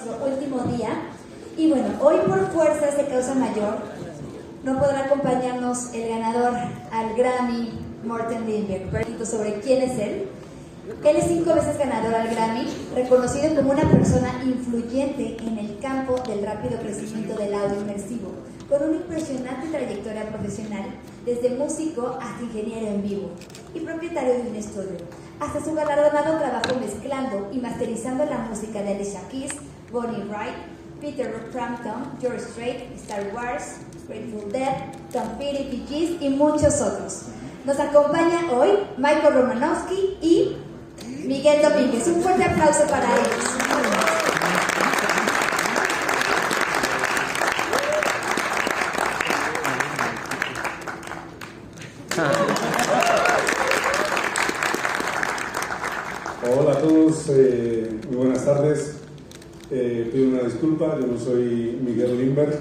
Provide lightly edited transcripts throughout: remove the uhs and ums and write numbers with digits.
nuestro último día. Y bueno, hoy por fuerzas de causa mayor no podrá acompañarnos el ganador al Grammy, Morten Lindberg. Un poquito sobre quién es él. Él es 5 veces ganador al Grammy, reconocido como una persona influyente en el campo del rápido crecimiento del audio inmersivo, con una impresionante trayectoria profesional, desde músico hasta ingeniero en vivo y propietario de un estudio, hasta su galardonado trabajo mezclando y masterizando la música de Alicia Keys, Bonnie Wright, Peter Frampton, George Strait, Star Wars, Grateful Dead, Tom Petty, Bee Gees y muchos otros. Nos acompaña hoy Michael Romanowsky y Miguel Domínguez. Un fuerte aplauso para ellos. Hola a todos, muy buenas tardes. Pido una disculpa, yo no soy Miguel Lindberg,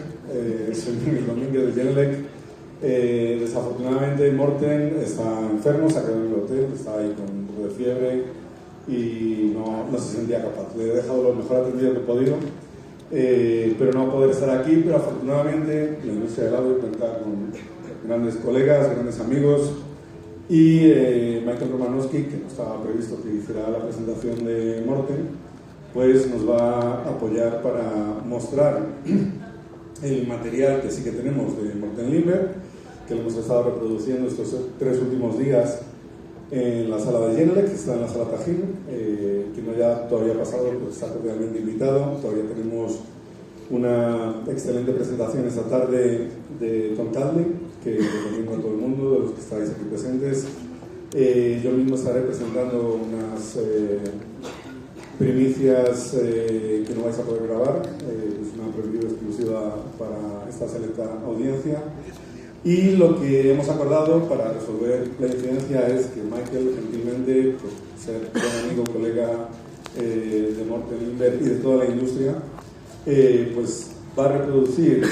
soy Miguel Domínguez de Genelec. Desafortunadamente Morten está enfermo, se ha quedado en el hotel, está ahí con un poco de fiebre y no se sentía capaz. Le he dejado lo mejor atendido que he podido, pero no va a poder estar aquí. Pero afortunadamente la industria del audio cuenta con grandes colegas, grandes amigos, y Michael Romanowsky, que no estaba previsto que hiciera la presentación de Morten, pues nos va a apoyar para mostrar el material que sí que tenemos de Morten Lindberg, que lo hemos estado reproduciendo estos 3 últimos días en la sala de Genelec, que está en la sala Tajín. Quien no haya todavía pasado, pues está cordialmente invitado. Todavía tenemos una excelente presentación esta tarde de Tom Cadley, que recomiendo a todo el mundo, de los que estáis aquí presentes. Yo mismo estaré presentando unas primicias que no vais a poder grabar, es una preview exclusiva para esta selecta audiencia. Y lo que hemos acordado para resolver la incidencia es que Michael, gentilmente, por ser buen amigo, colega de Morten Lindberg y de toda la industria, pues va a reproducir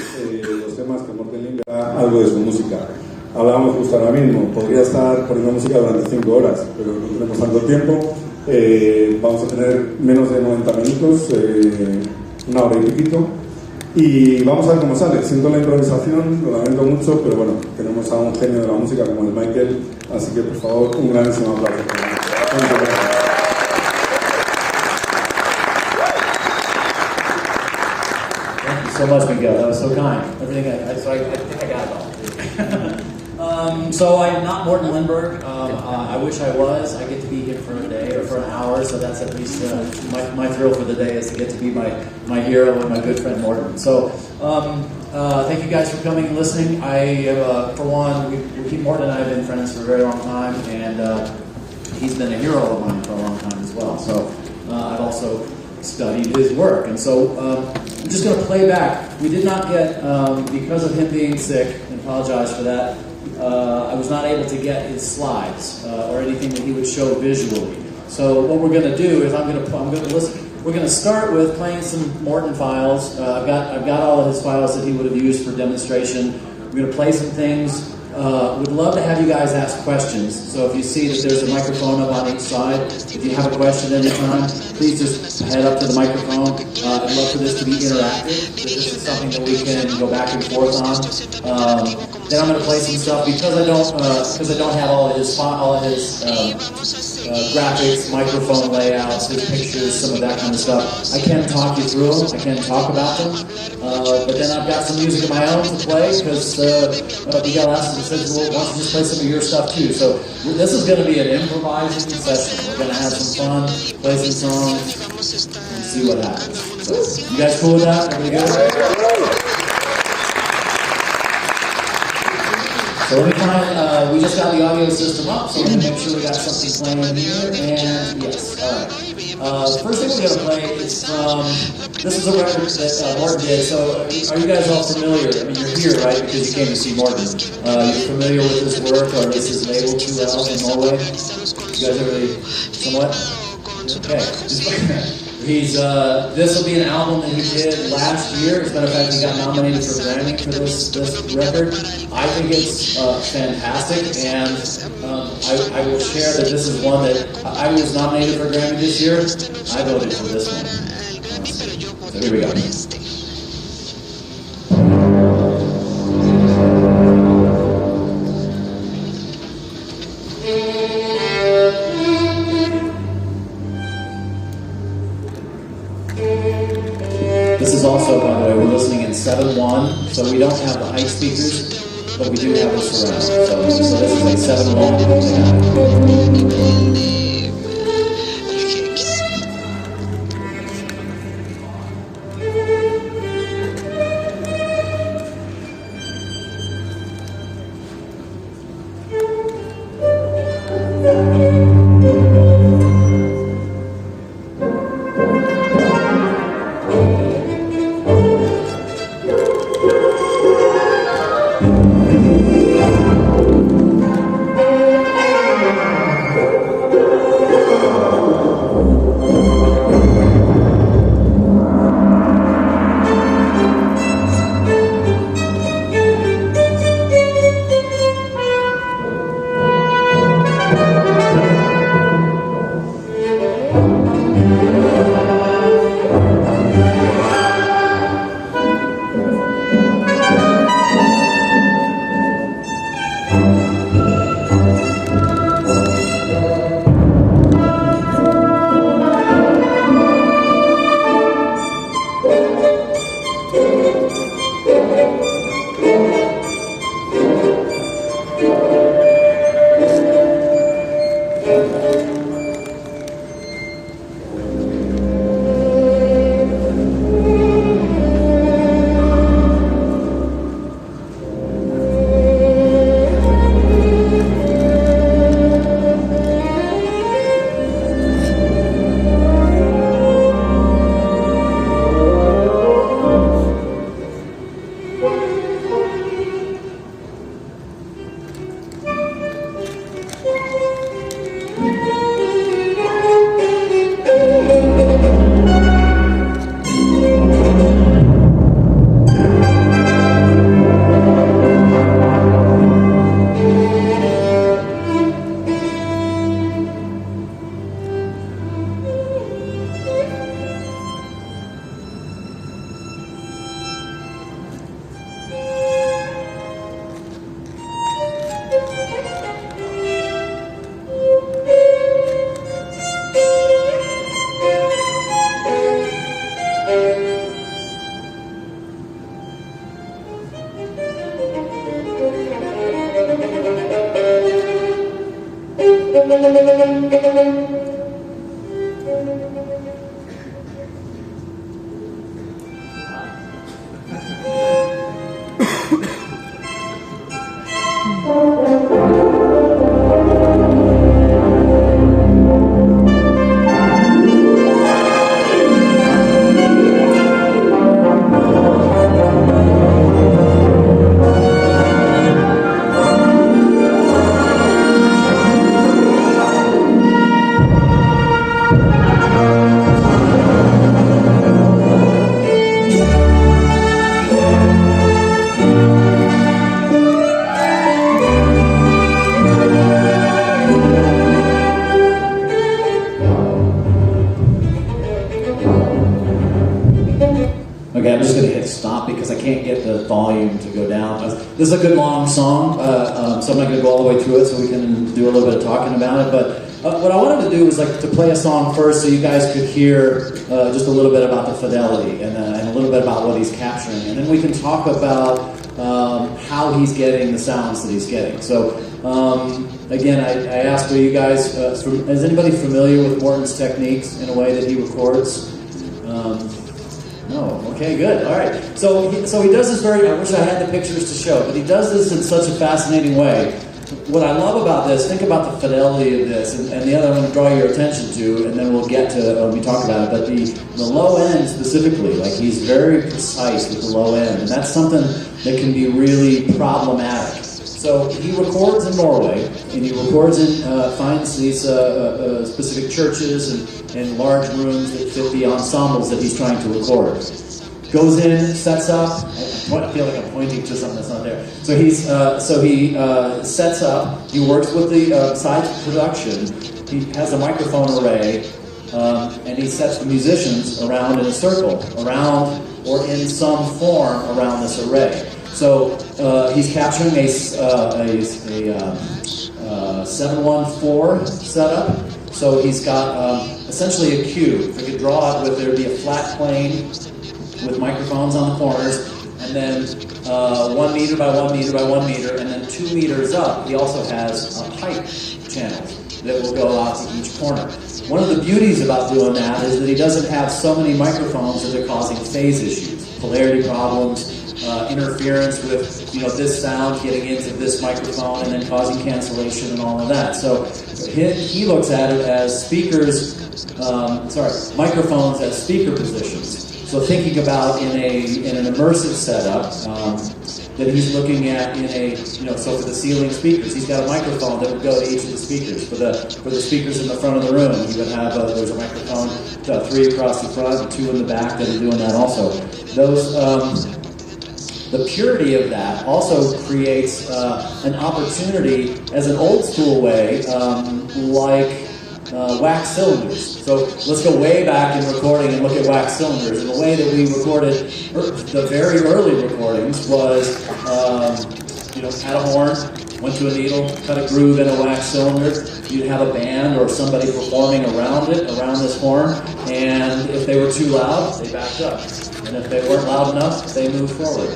los temas que Morten Lindberg ha algo de su música. Hablábamos justo ahora mismo, podría estar poniendo música durante 5 horas, pero no tenemos tanto tiempo. Vamos a tener menos de 90 minutos, 1 hora y piquito, y vamos a ver cómo sale. Siento la improvisación, lo lamento mucho, pero bueno, tenemos a un genio de la música como el Michael, así que por favor, un grandísimo aplauso. Thank you so much, Miguel. That was so kind. Everything I think I got it all. So I'm not Morten Lindberg. I wish I was. I get to be here for a day or for an hour, so that's at least my thrill for the day is to get to be my hero and my good friend Morten. So thank you guys for coming and listening. For one, Morten and I have been friends for a very long time, and he's been a hero of mine for a long time as well. So I've also studied his work, and so I'm just going to play back. We did not get, because of him being sick, and apologize for that, I was not able to get his slides or anything that he would show visually. So what we're going to do is I'm going to listen. We're going to start with playing some Morten files. I've got all of his files that he would have used for demonstration. We're going to play some things. Would love to have you guys ask questions. So if you see that there's a microphone up on each side, if you have a question anytime, please just head up to the microphone. I'd love for this to be interactive, that this is something that we can go back and forth on. Then I'm going to play some stuff because I don't have all of his graphics, microphone layouts, his pictures, some of that kind of stuff. I can talk you through them. I can talk about them. But then I've got some music of my own to play because Miguel asked me, says, well, why don't you just play some of your stuff too? So this is going to be an improvising session. We're going to have some fun, play some songs, and see what happens. So, you guys cool with that? Everybody good? So let me find, we just got the audio system up, so let me make sure we got something playing here, and yes, alright. First thing we're going to play is from, this is a record that Morten did, so are you guys all familiar? I mean, you're here, right, because you came to see Morten. You're familiar with his work, or this is labeled 2L in Norway? You guys are really, somewhat? Okay. This will be an album that he did last year. As a matter of fact, he got nominated for Grammy for this record. I think it's fantastic, and I will share that this is one that I was nominated for Grammy this year. I voted for this one. So here we go. This is also, by the way, we're listening in 7-1, so we don't have the height speakers, but we do have the surround. So this is a 7-1. Okay, I'm just going to hit stop because I can't get the volume to go down. This is a good long song, so I'm not going to go all the way through it so we can do a little bit of talking about it. But what I wanted to do was to play a song first so you guys could hear just a little bit about the fidelity and a little bit about what he's capturing. And then we can talk about how he's getting the sounds that he's getting. So again, I asked for you guys, is anybody familiar with Morten's techniques in a way that he records? No. Okay, good. All right. So he does this I wish I had the pictures to show, but he does this in such a fascinating way. What I love about this, think about the fidelity of this, and the other I'm going to draw your attention to, and then we'll get to when we talk about it, but the low end specifically, he's very precise with the low end, and that's something that can be really problematic. So he records in Norway, and he records finds these specific churches and large rooms that fit the ensembles that he's trying to record. Goes in, sets up. I feel like I'm pointing to something that's not there. So he sets up. He works with the besides production. He has a microphone array. and he sets the musicians around in a circle, around or in some form around this array. So he's capturing a 7-1-4 setup. So he's got essentially a cube. If we could draw it with, there'd be a flat plane with microphones on the corners, and then 1 meter by 1 meter by 1 meter, and then 2 meters up, he also has height channels that will go out to each corner. One of the beauties about doing that is that he doesn't have so many microphones that are causing phase issues, polarity problems, interference with this sound getting into this microphone and then causing cancellation and all of that. So he looks at it as microphones as speaker positions. So thinking about in an immersive setup that he's looking at so for the ceiling speakers, he's got a microphone that would go to each of the speakers. For the speakers in the front of the room, he would have there's a microphone, 3 across the front, and 2 in the back that are doing that also. Those the purity of that also creates an opportunity as an old school way, like wax cylinders. So let's go way back in recording and look at wax cylinders. And the way that we recorded the very early recordings was, had a horn, went to a needle, cut a groove in a wax cylinder. You'd have a band or somebody performing around this horn, and if they were too loud, they backed up. And if they weren't loud enough, they moved forward.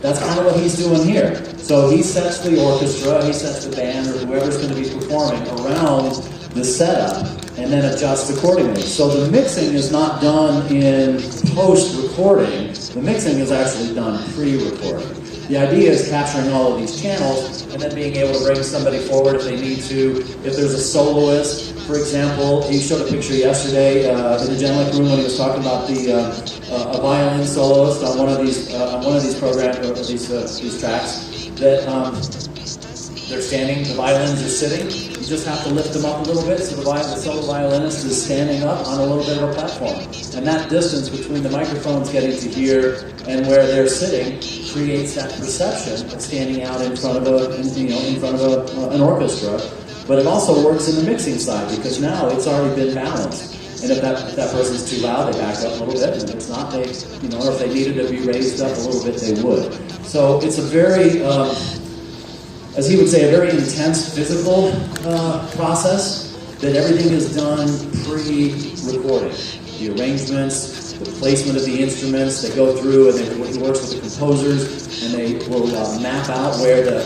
That's kind of what he's doing here. So he sets the orchestra, he sets the band, or whoever's going to be performing around the setup, and then adjusts accordingly. So the mixing is not done in post-recording. The mixing is actually done pre-recording. The idea is capturing all of these channels and then being able to bring somebody forward if they need to. If there's a soloist, for example, he showed a picture yesterday in the Genelec room when he was talking about a violin soloist on one of these programs or these tracks that they're standing, the violins are sitting. You just have to lift them up a little bit so the solo violinist is standing up on a little bit of a platform. And that distance between the microphones getting to here and where they're sitting creates that perception of standing out in front of an orchestra. But it also works in the mixing side because now it's already been balanced. And if that person's too loud, they back up a little bit. And if it's not, or if they needed to be raised up a little bit, they would. So it's a very, as he would say, a very intense physical process that everything is done pre-recording. The arrangements, the placement of the instruments, they go through and he works with the composers and they will map out where the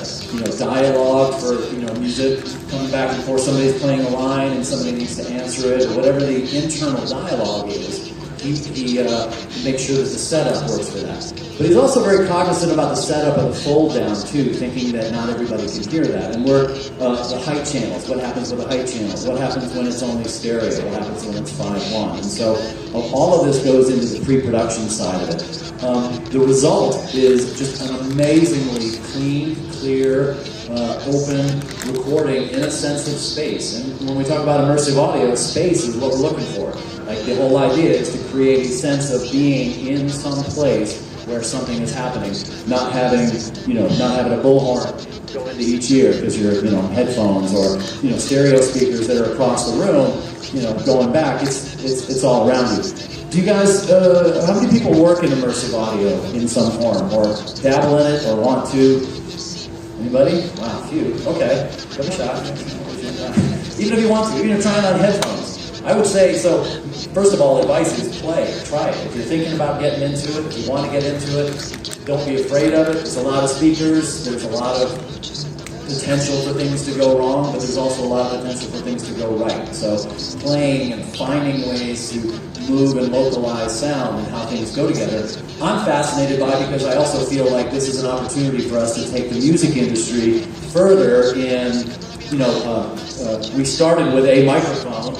dialogue for music coming back and forth, somebody's playing a line and somebody needs to answer it, or whatever the internal dialogue is. He makes sure that the setup works for that. But he's also very cognizant about the setup of the fold down too, thinking that not everybody can hear that. And we're the height channels. What happens with the height channels? What happens when it's only stereo? What happens when it's 5-1? And so all of this goes into the pre-production side of it. The result is just an amazingly clean, clear, open recording in a sense of space. And when we talk about immersive audio, space is what we're looking for. Like the whole idea is to create a sense of being in some place where something is happening, not having a bullhorn go into each ear because you're headphones or stereo speakers that are across the room, going back. It's all around you. Do you guys? How many people work in immersive audio in some form, or dabble in it, or want to? Anybody? Wow, few. Okay, give it a shot. Even if you want to, even if you're trying on headphones. I would say, so first of all, advice is play, try it. If you're thinking about getting into it, if you want to get into it, don't be afraid of it. There's a lot of speakers, there's a lot of potential for things to go wrong, but there's also a lot of potential for things to go right. So playing and finding ways to move and localize sound and how things go together, I'm fascinated by because I also feel like this is an opportunity for us to take the music industry further in, we started with a microphone,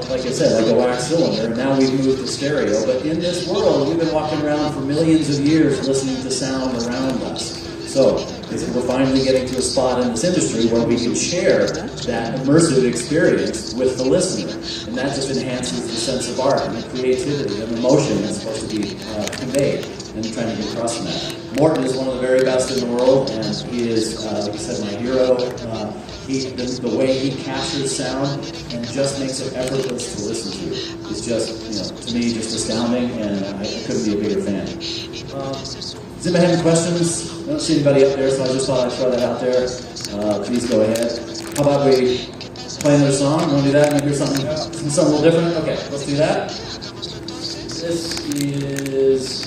like I said, like a wax cylinder, and now we've moved to stereo. But in this world, we've been walking around for millions of years listening to sound around us. So we're finally getting to a spot in this industry where we can share that immersive experience with the listener. And that just enhances the sense of art and the creativity and emotion that's supposed to be conveyed. and trying to get across from that. Morten is one of the very best in the world, and he is, like I said, my hero. The way he captures sound and just makes it effortless to listen to is just, to me, just astounding, and I couldn't be a bigger fan. Does anybody have any questions? I don't see anybody up there, so I just thought I'd throw that out there. Please go ahead. How about we play another song? You want to do that? Maybe something a little different? Okay, let's do that. This is...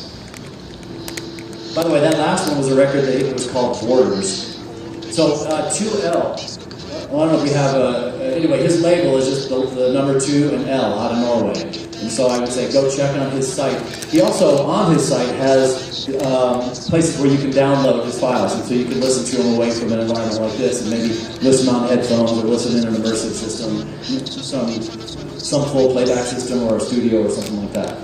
By the way, that last one was a record that was called Borders. So, 2L. Well, I don't know if we have anyway, his label is just the number 2 and L out of Norway. And so I would say go check on his site. He also, on his site, has places where you can download his files. And so you can listen to them away from an environment like this and maybe listen on headphones or listen in an immersive system, some full playback system or a studio or something like that.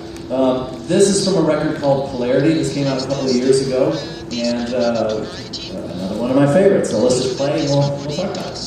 This is from a record called Polarity. This came out a couple of years ago. And another one of my favorites. So let's just play and we'll talk about it.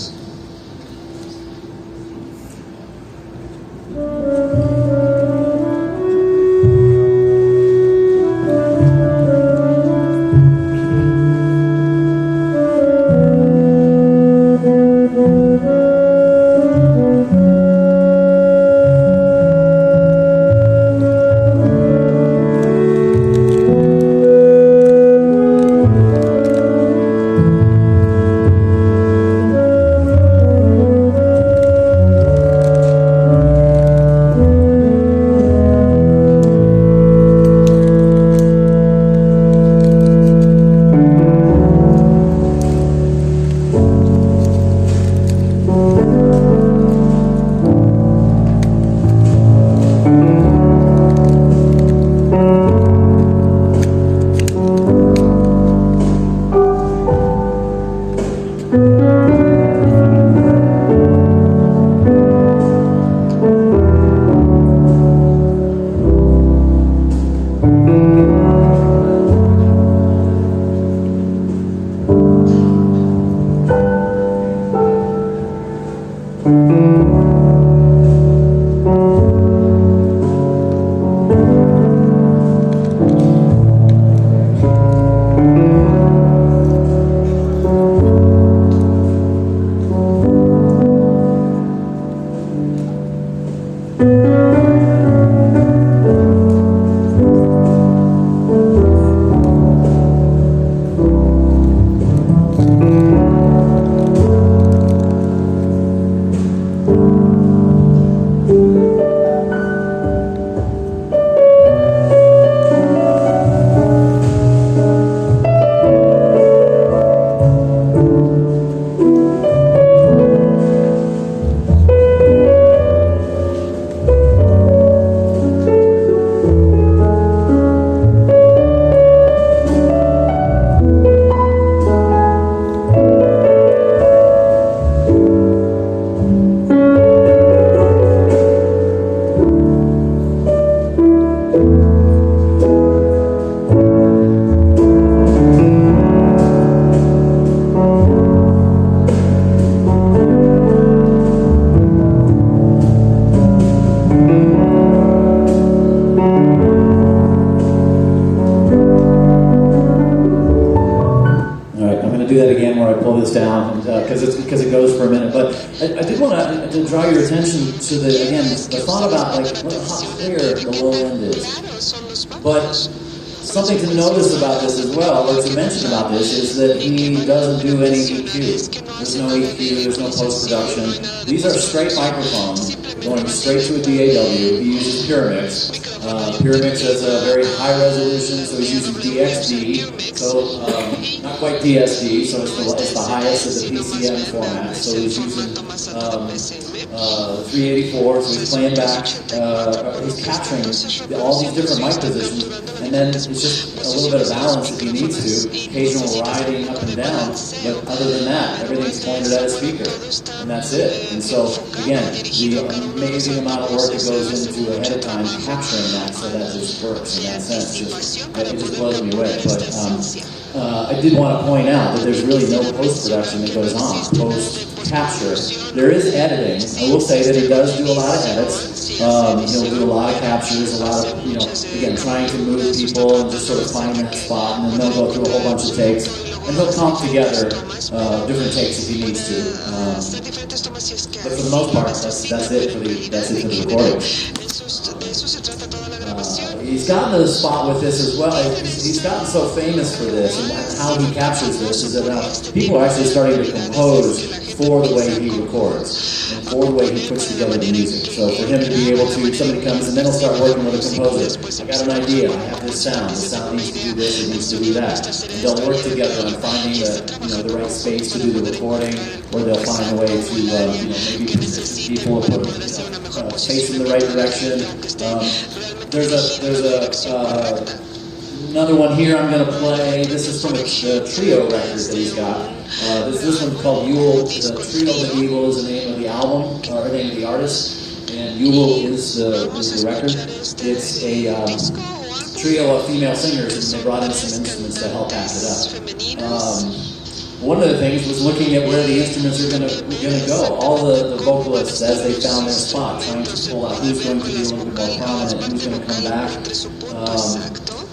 Down because it goes for a minute, but I did want to draw your attention to the thought about how clear the low end is. But something to notice about this as well, or to mention about this, is that he doesn't do any EQ. There's no EQ, there's no post-production. These are straight microphones going straight to a DAW. He uses Pyramix. Pyramix has a very high resolution, so he's using DXD, so not quite DSD, so it's the highest of the PCM format. So he's using 384, so he's playing back, he's capturing all these different mic positions, and then it's just a little bit of balance if he needs to, occasional riding up and down, but other than that, everything's pointed at a speaker, and that's it. And so, again, the amazing amount of work that goes into ahead of time capturing that, so that just works in that sense. It just blows me away. But I did want to point out that there's really no post-production that goes on, post-capture. There is editing. I will say that he does do a lot of edits. He'll do a lot of captures, a lot of, again, trying to move people and just sort of find that spot, and then they'll go through a whole bunch of takes, and he'll comp together different takes if he needs to. But for the most part, that's it for the recording. He's gotten to the spot with this as well. He's gotten so famous for this, and how he captures this is that now people are actually starting to compose for the way he records and for the way he puts together the music. So for him to be able to, somebody comes and then he'll start working with a composer. I got an idea. I have this sound. The sound needs to do this. It needs to do that. And they'll work together on finding the right space to do the recording, or they'll find a way to maybe position people or put space in the right direction. There's another one here I'm going to play. This is from a trio record that he's got. This one called Yule. The Trio of the Eagle is the name of the album, or the name of the artist, and Yule is the record. It's a trio of female singers, and they brought in some instruments to help back it up. One of the things was looking at where the instruments are going to go. All the vocalists, as they found their spot, trying to pull out who's going to be a little bit more prominent, who's going to come back.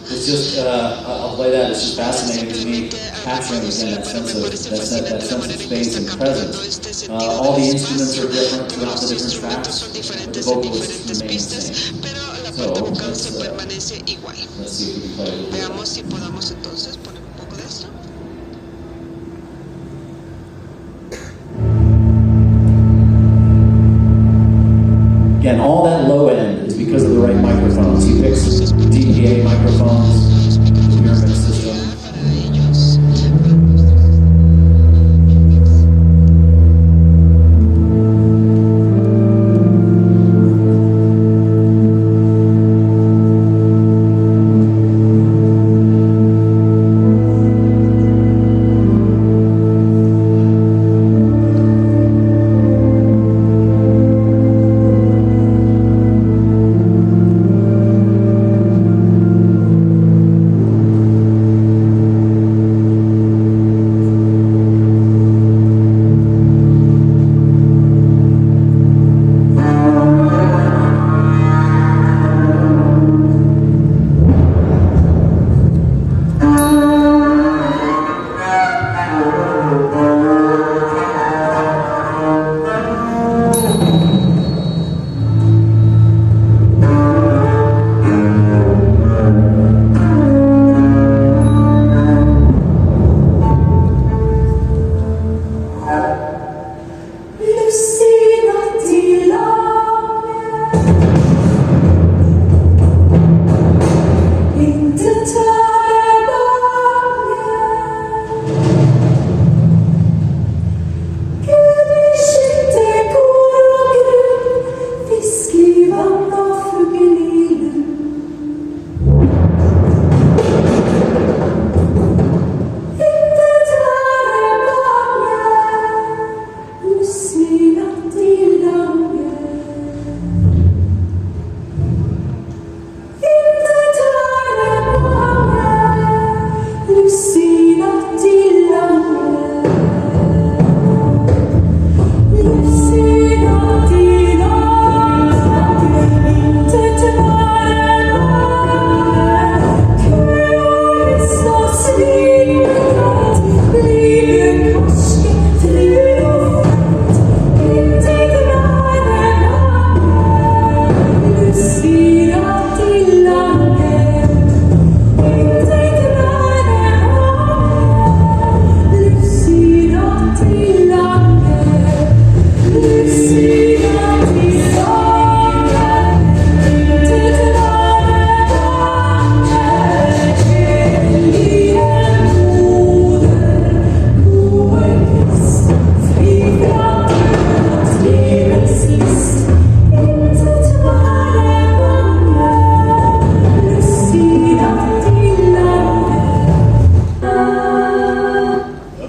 It's just, I'll play that. It's just fascinating to me, capturing again that sense of space and presence. All the instruments are different throughout the different tracks, but the vocalists remain the same. So let's see if we can play a little bit. Again, all that low end is because of the right microphones. He picks DPA microphones, the pyramid system.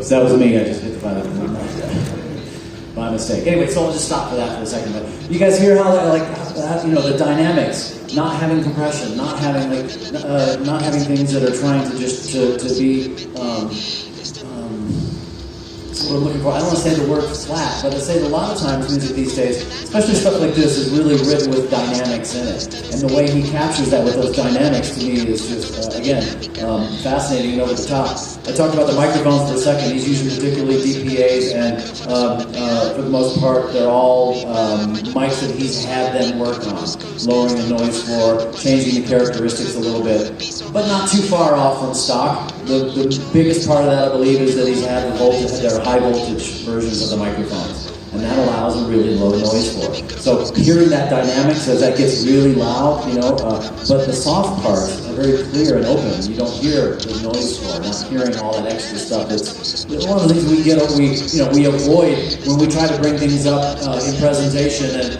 That was me. I just hit the button by mistake. Anyway, so I'll just stop for that for a second. But you guys hear how the dynamics, not having compression, not having things that are trying to just to be what I'm looking for. I don't want to say the word flat, but I say that a lot of times music these days, especially stuff like this, is really written with dynamics in it. And the way he captures that with those dynamics to me is just, again, fascinating and over the top. I talked about the microphones for a second. He's using particularly DPAs, and for the most part, they're all mics that he's had them work on, lowering the noise floor, changing the characteristics a little bit, but not too far off from stock. The biggest part of that, I believe, is that he's had their high voltage versions of the microphones, and that allows a really low noise floor. So hearing that dynamics as that gets really loud, but the soft parts are very clear and open. You don't hear the noise floor, not hearing all that extra stuff. It's one of the things we avoid when we try to bring things up in presentation, and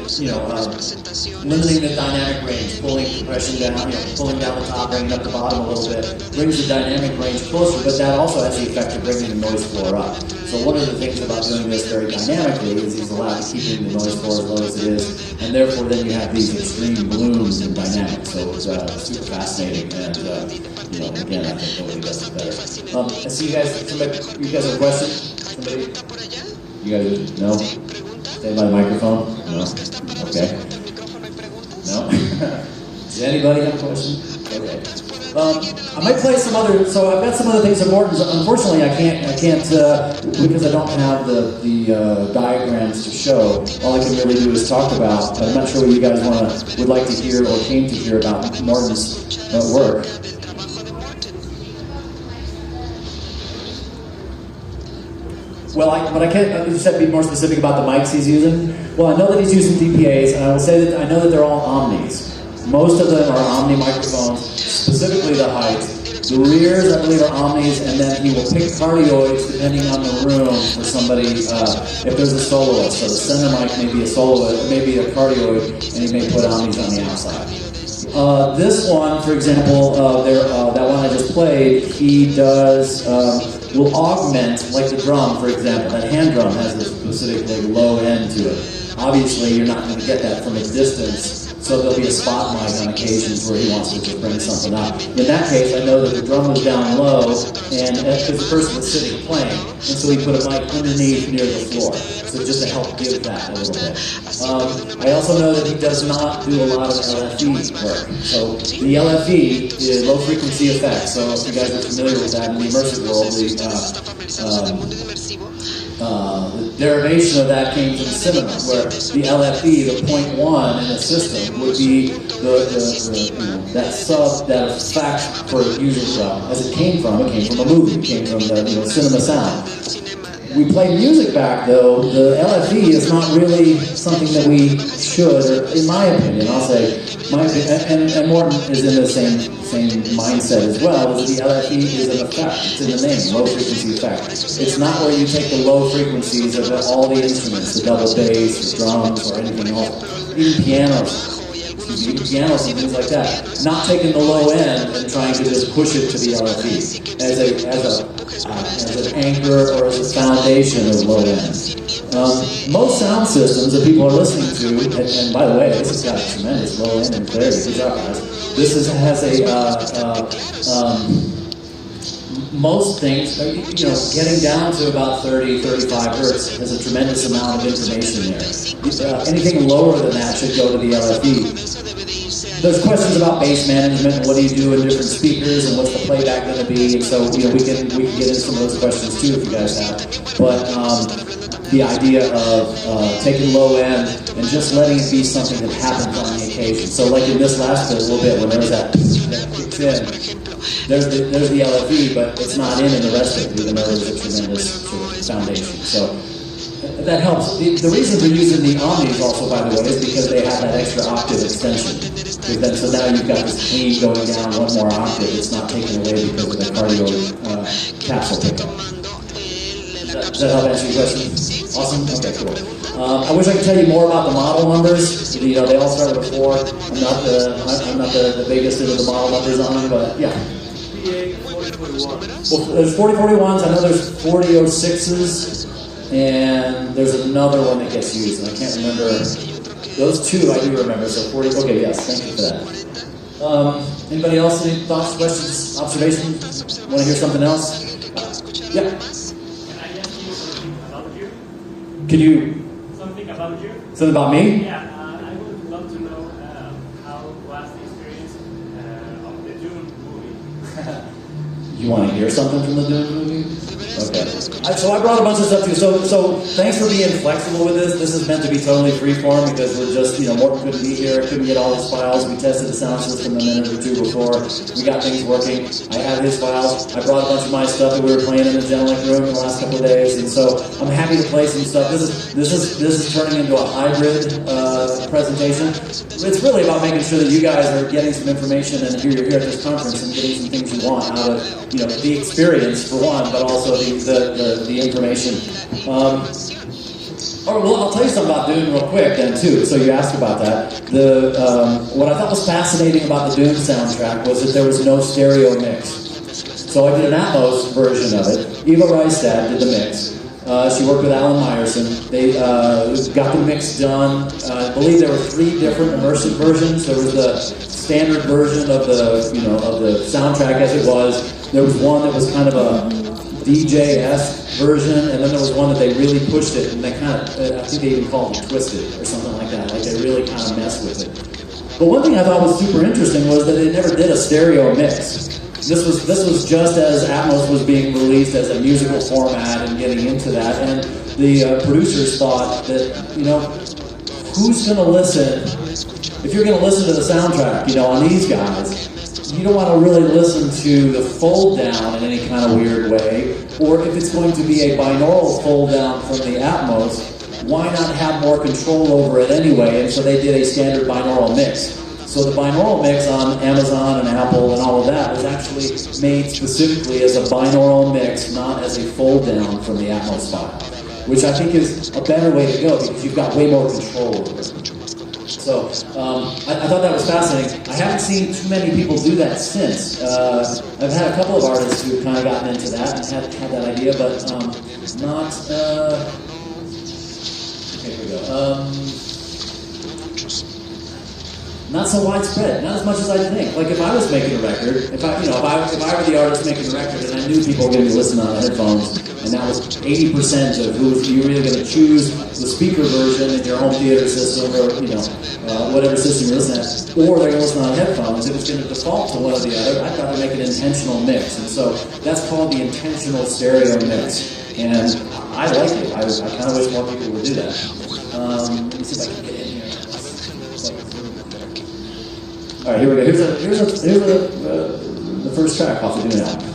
limiting the dynamic range, pulling compression down, pulling down the top, bringing up the bottom a little bit, brings the dynamic range closer, but that also has the effect of bringing the noise floor up. So one of the things about doing this very dynamically is he's allowed to keep the noise floor as low as it is, and therefore then you have these extreme blooms in dynamics. So it's super fascinating, and again, I think nobody does it better. I see you guys. You guys have a question? Somebody? You guys? No? Stay by the microphone? No? Okay. No? Does anybody have a question? Okay. I might play some other. So I've got some other things of Morten's. Unfortunately, I can't because I don't have the diagrams to show. All I can really do is talk about. But I'm not sure what you guys would like to hear or came to hear about Morten's work. Well, but I can't, you said, be more specific about the mics he's using. Well, I know that he's using DPAs, and I will say that I know that they're all Omnis. Most of them are Omni microphones, specifically the heights. The rears, I believe, are Omnis, and then he will pick cardioids depending on the room for somebody, if there's a soloist. So the center mic may be a soloist, maybe a cardioid, and he may put Omnis on the outside. This one, for example, that one I just played, he does, will augment, like the drum, for example. That hand drum has this specific low end to it. Obviously, you're not going to get that from a distance, so there'll be a spot mic on occasions where he wants to just bring something up. In that case, I know that the drum was down low, and because the person was sitting playing, and so he put a mic underneath near the floor, so just to help give that a little bit. I also know that he does not do a lot of LFE work. So the LFE is low frequency effects. So if you guys are familiar with that in the immersive world, the derivation of that came from cinema, where the LFE, the 0.1 in a system, would be that effect for a user's realm. As it came from a movie, it came from the cinema sound. We play music back, though. The LFE is not really something that we should, or in my opinion, I'll say, and Morten is in the same mindset as well, is the LFE is an effect. It's in the name, low frequency effect. It's not where you take the low frequencies of all the instruments, the double bass, the drums, or anything else, even pianos and things like that. Not taking the low end and trying to just push it to the LFE as an anchor or as a foundation of low end. Most sound systems that people are listening to, and by the way, this has got a tremendous low end and clarity. Good job, guys. This has most things, getting down to about 30, 35 hertz has a tremendous amount of information there. Anything lower than that should go to the LFE. There's questions about bass management and what do you do in different speakers and what's the playback going to be, and so we can get into some of those questions too if you guys have. But the idea of taking low end and just letting it be something that happens on the occasion. So like in this last bit a little bit, when there's that kicks in, there's the LFE, but it's not in the rest of it, even though there's a tremendous sort of foundation. So that helps. The reason for using the Omnis also, by the way, is because they have that extra octave extension. So now you've got this clean going down one more octave. It's not taken away because of the cardio capsule pickup. Does that help answer your question? Awesome? Okay, cool. I wish I could tell you more about the model numbers. They all start with 4. I'm not the biggest into the model numbers on them, but yeah. Well, there's 4041s. I know there's 4006s, and there's another one that gets used, and I can't remember. Those two I do remember. So 40. Okay, yes. Thank you for that. Anybody else? Any thoughts, questions, observations? Want to hear something else? Yeah. Could you... Something about you? Something about me? Yeah, I would love to know how was the experience of the Dune movie. You want to hear something from the Dune movie? Okay. So I brought a bunch of stuff too. So thanks for being flexible with this. This is meant to be totally freeform because we're just, Morten couldn't be here, couldn't get all his files. We tested the sound system a minute or two before. We got things working. I have his files. I brought a bunch of my stuff that we were playing in the Genelec room the last couple of days, and so I'm happy to play some stuff. This is turning into a hybrid presentation. It's really about making sure that you guys are getting some information, and you're here at this conference and getting some things you want out of the experience for one, but also the information. All right, well, I'll tell you something about Dune real quick then too. So you asked about that. What I thought was fascinating about the Dune soundtrack was that there was no stereo mix. So I did an Atmos version of it. Eva Reistad did the mix. She worked with Alan Meyerson. They got the mix done. I believe there were 3 different immersive versions. There was the standard version of the soundtrack as it was. There was one that was kind of a DJ-esque version, and then there was one that they really pushed it, and they kind of, I think they even called it Twisted or something like that. Like they really kind of messed with it. But one thing I thought was super interesting was that they never did a stereo mix. This was just as Atmos was being released as a musical format and getting into that, and the producers thought that, who's going to listen? If you're going to listen to the soundtrack, on these guys, you don't want to really listen to the fold down in any kind of weird way, or if it's going to be a binaural fold down from the Atmos, why not have more control over it anyway? And so they did a standard binaural mix. So the binaural mix on Amazon and Apple and all of that was actually made specifically as a binaural mix, not as a fold down from the Atmos file, which I think is a better way to go because you've got way more control over it. So I thought that was fascinating. I haven't seen too many people do that since. I've had a couple of artists who've kind of gotten into that and had that idea, but not. Okay, here we go. Not so widespread, not as much as I think. Like if I was making a record, if I were the artist making a record and I knew people were going to be listening on headphones, and that was 80% of who you were either going to choose the speaker version in your home theater system or whatever system you're listening at, or they're going to listen on headphones, it was going to default to one or the other. I'd rather make an intentional mix, and so that's called the intentional stereo mix, and I like it. I kind of wish more people would do that. Let me see if I can get in here. All right, here we go. Here's the first track off the Dune album.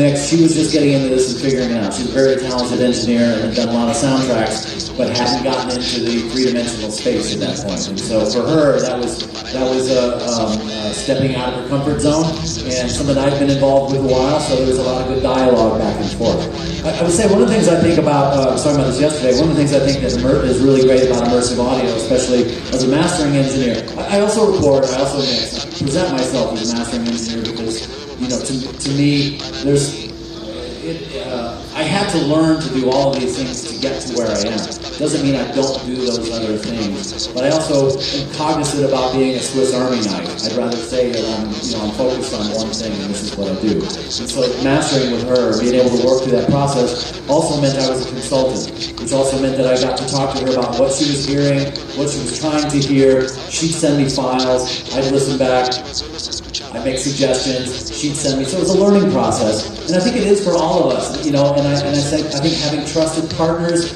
mix. She was just getting into this and figuring it out. She's a very talented engineer and had done a lot of soundtracks, but hadn't gotten into the three-dimensional space at that point. And so for her, that was stepping out of her comfort zone, and something I've been involved with a while. So there was a lot of good dialogue back and forth. I would say one of the things I think about, I was talking about this yesterday, one of the things I think that is really great about immersive audio, especially as a mastering engineer. I also record, I also mix. I present myself as a mastering engineer because, you know, to me, I had to learn to do all of these things to get to where I am. Doesn't mean I don't do those other things, but I also am cognizant about being a Swiss Army knife. I'd rather say that I'm focused on one thing, and this is what I do. And so mastering with her, being able to work through that process, also meant I was a consultant, which also meant that I got to talk to her about what she was hearing, what she was trying to hear. She'd send me files, I'd listen back, I'd make suggestions, she'd send me. So it was a learning process, and I think it is for all of us. You know, and I think having trusted partners.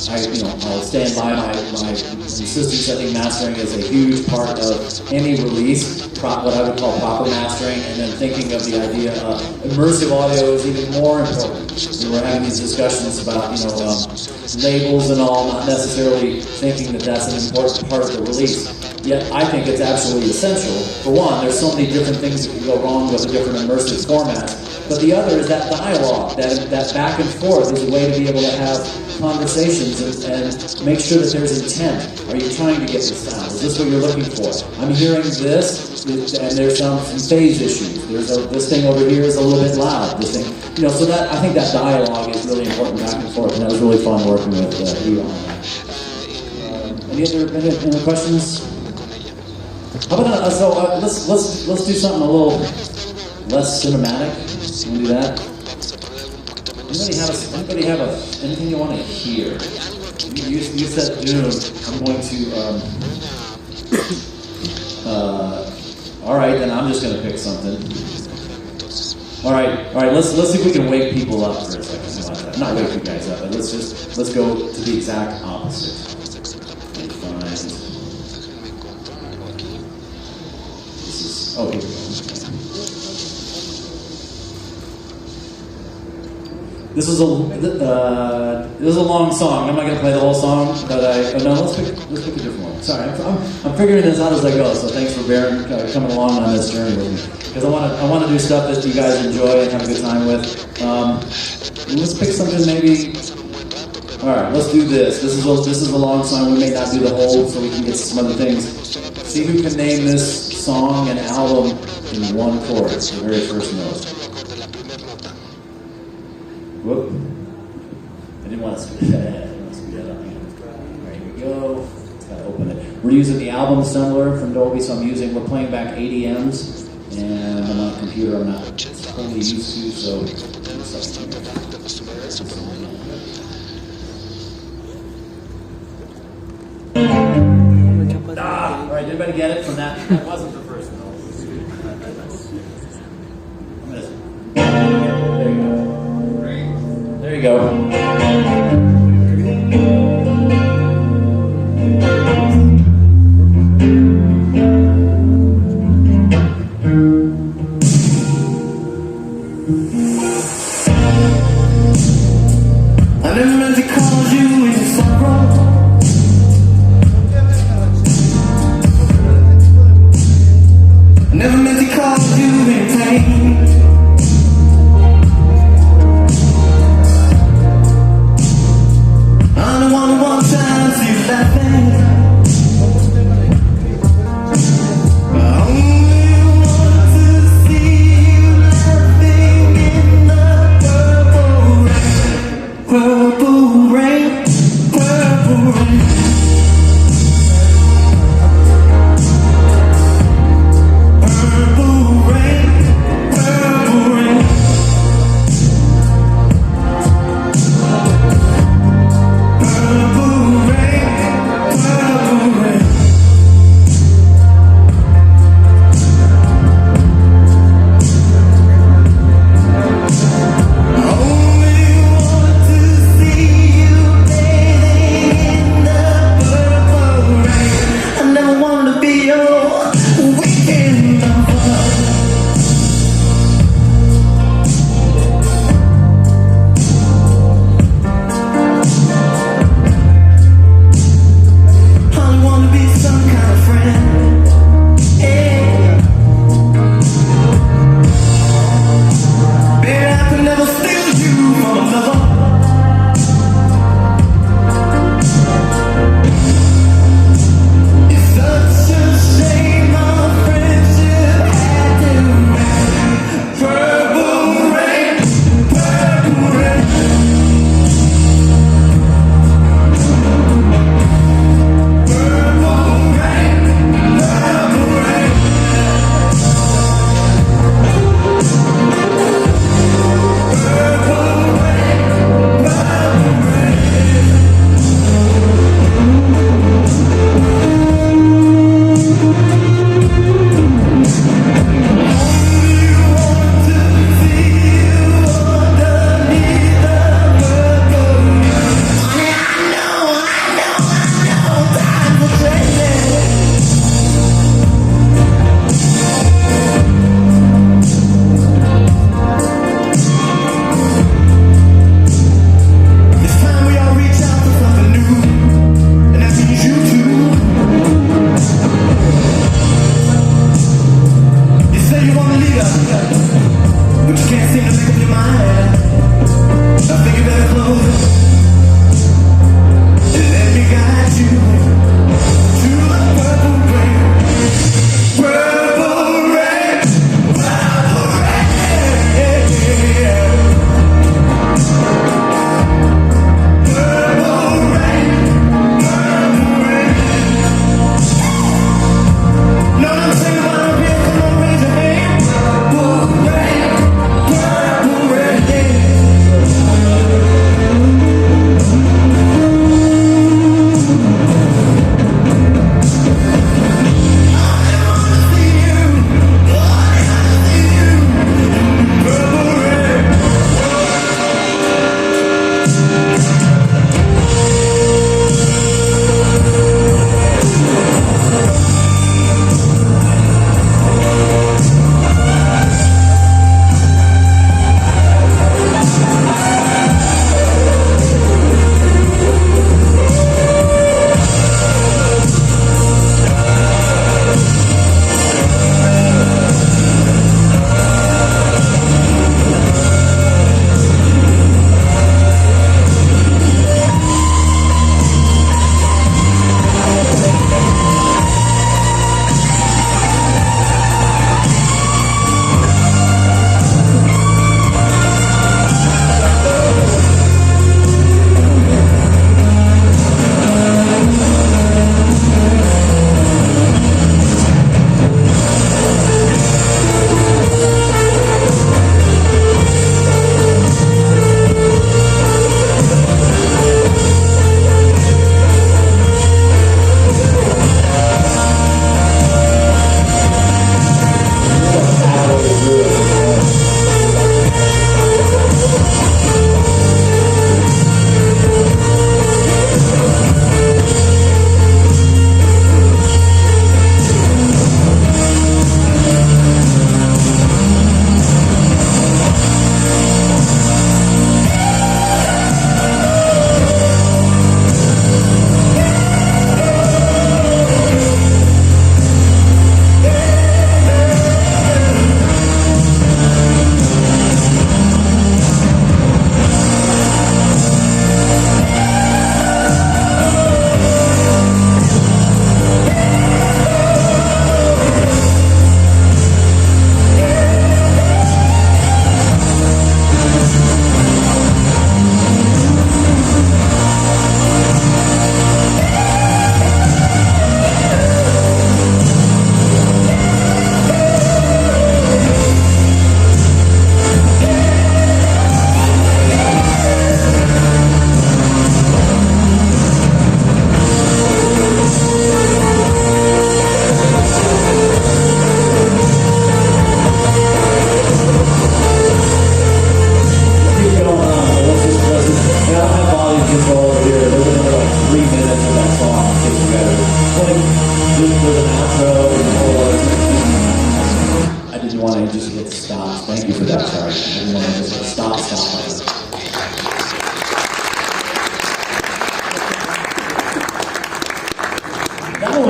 I'll stand by my insistence. I think mastering is a huge part of any release, what I would call proper mastering, and then thinking of the idea of immersive audio is even more important. We were having these discussions about, labels and all, not necessarily thinking that that's an important part of the release. Yet I think it's absolutely essential. For one, there's so many different things that can go wrong with the different immersive formats. But the other is that dialogue, that back and forth is a way to be able to have conversations and make sure that there's intent. Are you trying to get this sound? Is this what you're looking for? I'm hearing this, and there's some phase issues. This thing over here is a little bit loud. This thing, so that I think that dialogue is really important back and forth, and that was really fun working with you on that. Any other questions? How about let's do something a little less cinematic. Can we do that? Anybody have anything you want to hear? You said Dune. I'm going to. All right, then I'm just going to pick something. All right. Let's see if we can wake people up for a second. Not wake you guys up, but let's go to the exact opposite. Here we go. This is a long song. I'm not going to play the whole song, but let's pick a different one. Sorry, I'm figuring this out as I go. So thanks for coming along on this journey with me, because I want to do stuff that you guys enjoy and have a good time with. Let's pick something maybe. All right, let's do this. This is a long song. We may not do the whole, so we can get to some other things. See who can name this song and album in one chord, the very first note. Whoop. I didn't want to screw that up. Alright, here we go. Let's gotta open it. We're using the album assembler from Dolby, so we're playing back ADMs, and I'm on a computer I'm not totally used to, so alright, everybody get it from that? That wasn't the first note. There you go. There you go. I never meant to cause you into sorrow. I never meant to cause you in pain. I don't want time to see laughing. I only want to see you laughing in the purple rain. Purple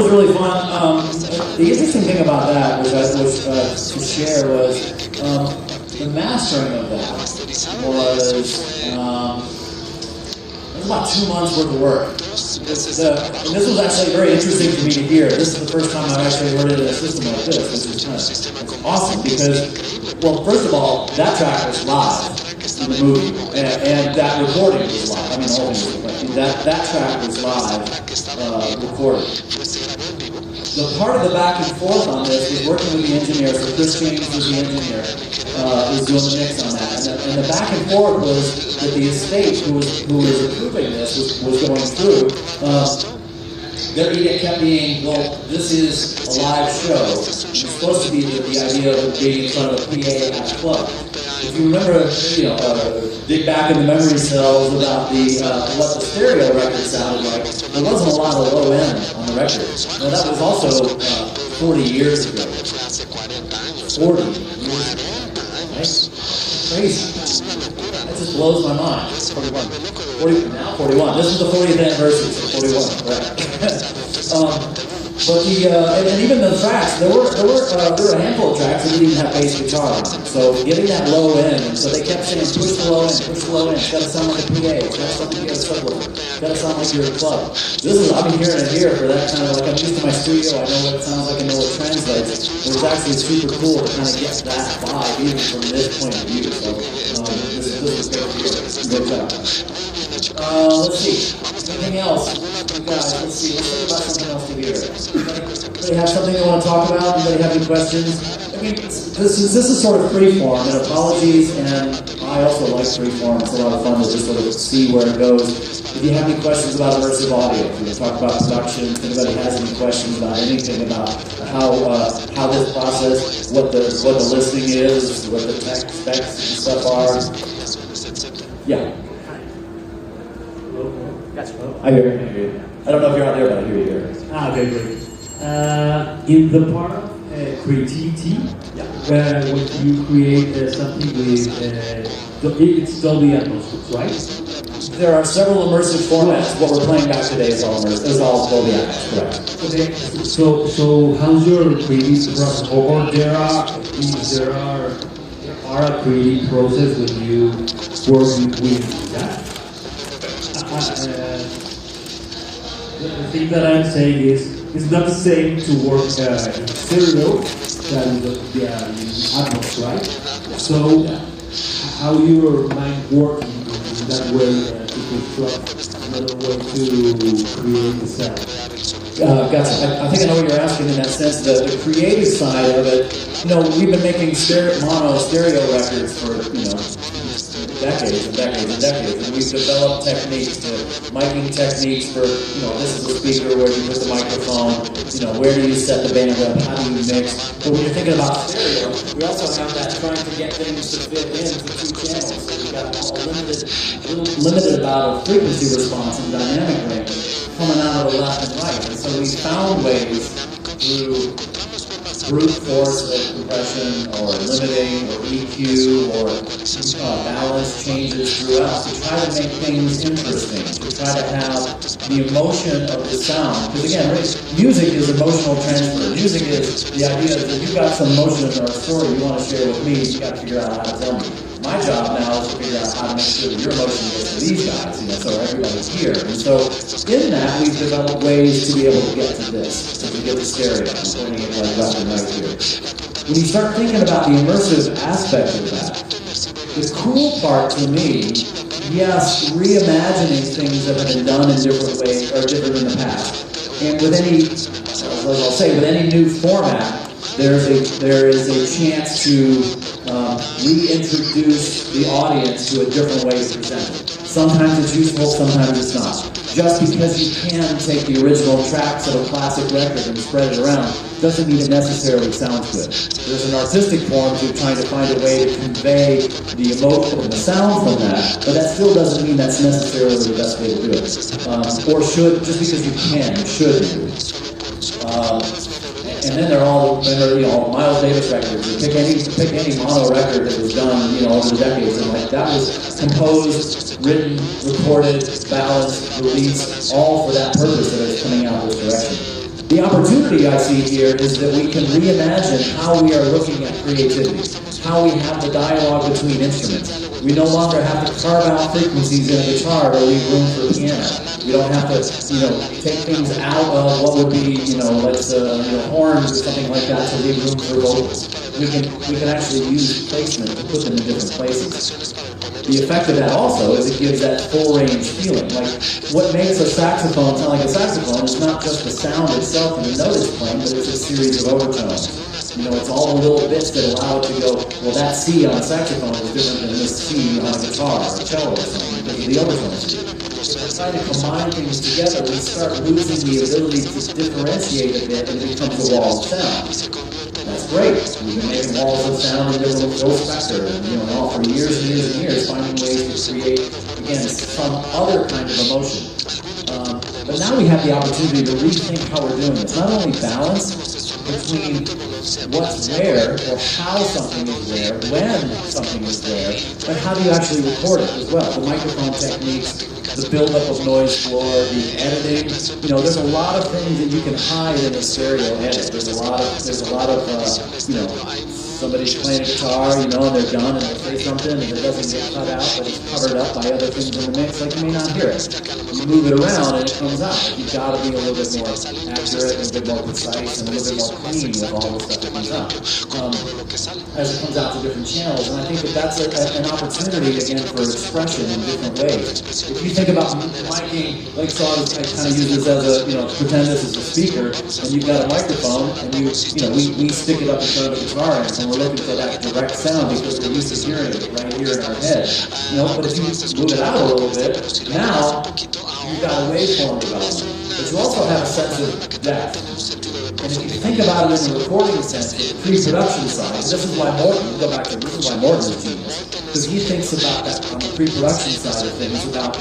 was really fun. The interesting thing about that, which I wish to share, was the mastering of that was about 2 months worth of work. And this was actually very interesting for me to hear. This is the first time I've actually heard it in a system like this, which is kind of awesome because, well, first of all, that track was live in the movie, and that recording was live. I mean, the whole thing was live. That track was live recorded. The part of the back and forth on this was working with the engineer, so Chris James was the engineer, was doing the mix on that. And the back and forth was that the estate who was approving this was going through. Their edict kept being, well, this is a live show. It's supposed to be the idea of being in front of a PA at a club. If you remember, dig back in the memory cells about what the stereo record sounded like, there wasn't a lot of low end on the record. Now that was also 40 years ago. 40 years ago. Right? Crazy. That just blows my mind. 41. Now 41. This is the 40th anniversary, so 41, right? But and even the tracks, there were a handful of tracks that didn't even have bass guitar on them. So getting that low end, and so they kept saying push the low end, it's gotta sound like a PA, it's gotta sound like a subwoofer, it's gotta sound like you're a club. I've been hearing it here for that kind of, like, I'm used to my studio, I know what it sounds like, I know what it translates. It was actually super cool to kind of get that vibe even from this point of view. So this is great to hear. Good job. Let's see. Anything else? Guys, let's see. Let's think about something else to hear. Anybody have something they want to talk about? Anybody have any questions? I mean, this is sort of freeform, and apologies, and I also like freeform. It's a lot of fun to just sort of see where it goes. If you have any questions about immersive audio, if you talk about production, if anybody has any questions about anything about how this process, what the listening is, what the tech specs and stuff are. Yeah. I hear you. I don't know if you're out there, but I hear you here. Okay, great. In the part of creativity, when you create something with, it's Dolby Atmos, right? There are several immersive formats. What we're playing back today is all immersive. It's all Dolby Atmos, correct? Okay. So how's your creative process? Or there are a creative process when you work with that? The thing that I'm saying is, it's not the same to work in stereo than in Atmos, right? So, how your mind working in that way to construct another way to create the sound? Gotcha. I think I know what you're asking in that sense. The creative side of it, we've been making mono stereo records for, decades and decades and decades, and we've developed techniques, miking techniques for, this is a speaker, where do you put the microphone, where do you set the bandwidth, how do you mix. But when you're thinking about stereo, we also have that trying to get things to fit into 2 channels. So we've got a limited amount of frequency response and dynamic range coming out of the left and right. And so we found ways through brute force like compression or limiting or EQ or balance changes throughout to try to make things interesting, to try to have the emotion of the sound. Because again, music is emotional transfer. Music is the idea that if you've got some emotion or a story you want to share with me, you got to figure out how to tell me. My job now is to figure out how to make sure that your emotion gets to these guys, so everybody's here. And so in that, we've developed ways to be able to get to this, to get to stereo, I'm pointing it like left and right here. When you start thinking about the immersive aspect of that, the cool part to me, yes, reimagining things that have been done in different ways, or different in the past. And with any, as I'll say, with any new format, there is a chance to reintroduce the audience to a different way to present it. Sometimes it's useful, sometimes it's not. Just because you can take the original tracks of a classic record and spread it around doesn't mean it necessarily sounds good. There's an artistic form to trying to find a way to convey the emotion and the sound from that, but that still doesn't mean that's necessarily the best way to do it. Or should, just because you can, should do it. And then they're all, Miles Davis records. Pick any mono record that was done, over the decades, and that was composed, written, recorded, balanced, released, all for that purpose that it's coming out this direction. The opportunity I see here is that we can reimagine how we are looking at creativity, how we have the dialogue between instruments. We no longer have to carve out frequencies in a guitar or leave room for a piano. We don't have to, take things out of what would be, horns or something like that to leave room for vocals. We can actually use placement to put them in different places. The effect of that also is it gives that full range feeling. Like what makes a saxophone sound like a saxophone is not just the sound itself and the note it's playing, but it's a series of overtones. It's all the little bits that allow it to go, well, that C on a saxophone is different than this C on a guitar or a cello or something because of the overtones. If we're trying to combine things together, we start losing the ability to differentiate a bit and it becomes a wall of sound. That's great. We've been making walls of sound in different Phil Spector and all for years and years and years, finding ways to create, again, some other kind of emotion. But now we have the opportunity to rethink how we're doing this. Not only balance between what's where or how something is where, when something is where, but how do you actually record it as well? The microphone techniques, the buildup of noise floor, the editing. There's a lot of things that you can hide in a stereo edit. There's a lot of somebody's playing a guitar, and they're done, and they say something, and it doesn't get cut out, but it's covered up by other things in the mix, like you may not hear it. You move it around, and it comes out. You've got to be a little bit more accurate, a bit more precise, and a little bit more clean with all the stuff that comes out. As it comes out to different channels, and I think that's an opportunity, again, for expression in different ways. If you think about miking, like so I kind of use this as a, pretend this is a speaker, and you've got a microphone, and we stick it up in front of the guitar, and we're looking for that direct sound because we're used to hearing it right here in our head. But if you move it out a little bit, now you've got a waveform development. But you also have a sense of depth. And if you think about it in the recording sense, the pre-production side, this is why Morten is genius. Because he thinks about that on the pre-production side of things, about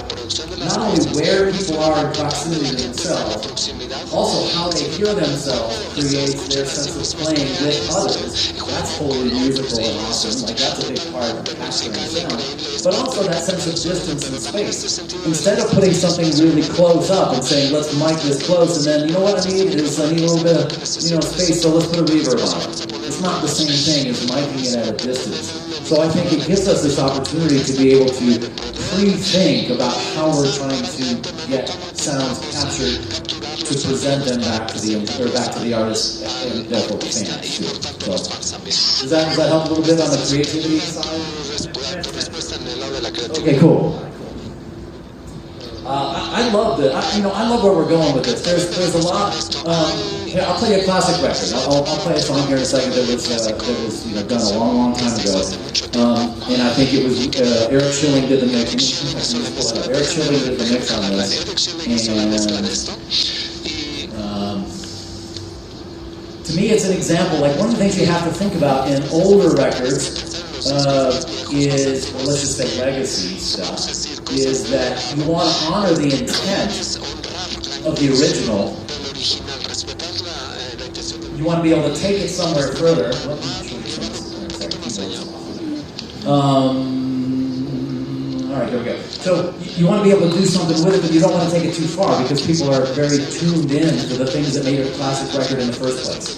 not only where people are in proximity to themselves, also how they hear themselves creates their sense of playing with others. That's wholly musical and awesome. Like that's a big part of capturing sound. But also that sense of distance and space. Instead of putting something really close up and saying, let's mic this close, and then, what I need is I need a little bit of, space, so let's put a reverb on it. It's not the same thing as miking it at a distance. So I think it gives us this opportunity to be able to pre-think about how we're trying to get sounds captured to present them back to the artist and therefore the fans too. So does that help a little bit on the creativity side? Okay, cool. I love that. I love where we're going with this. There's a lot. I'll play a classic record. I'll play a song here in a second that was done a long time ago. And I think it was Eric Schilling did the mix. Eric Schilling did the mix on this. And to me, it's an example. Like one of the things you have to think about in older records is, well, let's just say legacy stuff, is that you want to honor the intent of the original. You want to be able to take it somewhere further. All right, here we go. So you want to be able to do something with it, but you don't want to take it too far because people are very tuned in to the things that made it a classic record in the first place.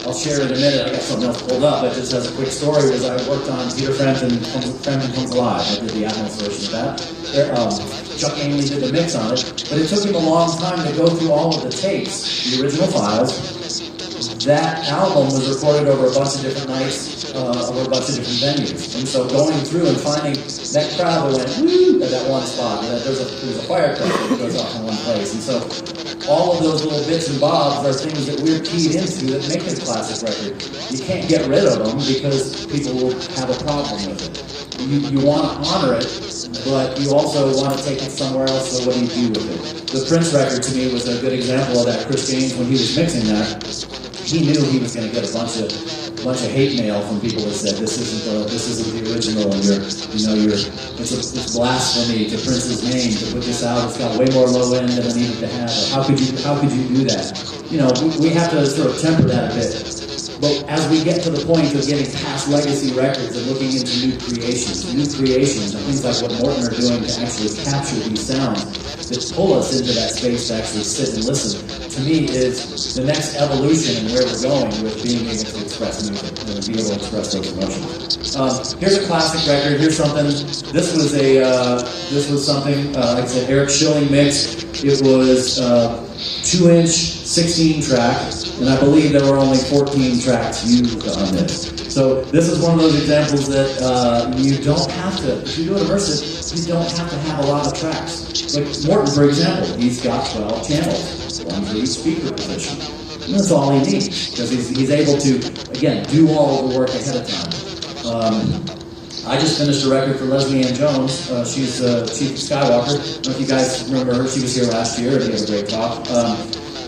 I'll share in a minute. I got something else pulled up, but just as a quick story, was I worked on Peter Frampton Comes Alive. I did the Atmos version of that. Chuck Ainley did the mix on it, but it took him a long time to go through all of the tapes, the original files. That album was recorded over a bunch of different nights, over a bunch of different venues. And so going through and finding that crowd that went woo at that one spot, there's a firecracker that goes off in one place. And so all of those little bits and bobs are things that we're keyed into that make this classic record. You can't get rid of them because people will have a problem with it. You want to honor it, but you also want to take it somewhere else, so what do you do with it? The Prince record to me was a good example of that. Chris James, when he was mixing that, he knew he was going to get a bunch of hate mail from people that said this isn't the original, and it's blasphemy to Prince's name to put this out. It's got way more low end than it needed to have. Or how could you do that? We have to sort of temper that a bit. But as we get to the point of getting past legacy records and looking into new creations, and things like what Morten are doing to actually capture these sounds that pull us into that space to actually sit and listen, to me, is the next evolution in where we're going with being able to express music and being able to express those emotions. Here's a classic record. Here's something. This was something like I said, Eric Schilling mix. It was 2-inch, 16 tracks, and I believe there were only 14 tracks used on this. So this is one of those examples that you don't have to, if you do it immersive, you don't have to have a lot of tracks. Like Morten, for example, he's got 12 channels, one for each speaker position. And that's all he needs, because he's able to, again, do all of the work ahead of time. I just finished a record for Leslie Ann Jones. She's Chief Skywalker. I don't know if you guys remember her. She was here last year and gave a great talk.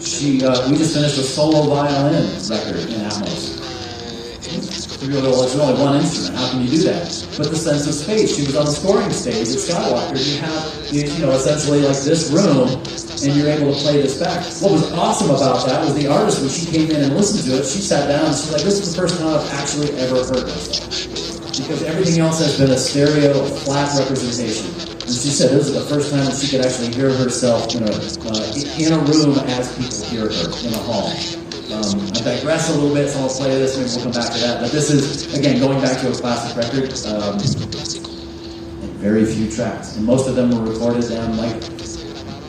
We just finished a solo violin record in Atmos. It's only one instrument. How can you do that? But the sense of space. She was on the scoring stage at Skywalker. You have, essentially like this room, and you're able to play this back. What was awesome about that was the artist, when she came in and listened to it, she sat down and she's like, "This is the first time I've actually ever heard myself." Because everything else has been a stereo, flat representation. And she said this is the first time that she could actually hear herself in a room as people hear her in a hall. I digress a little bit, so I'll play this, maybe we'll come back to that. But this is, again, going back to a classic record, very few tracks. And most of them were recorded down, like,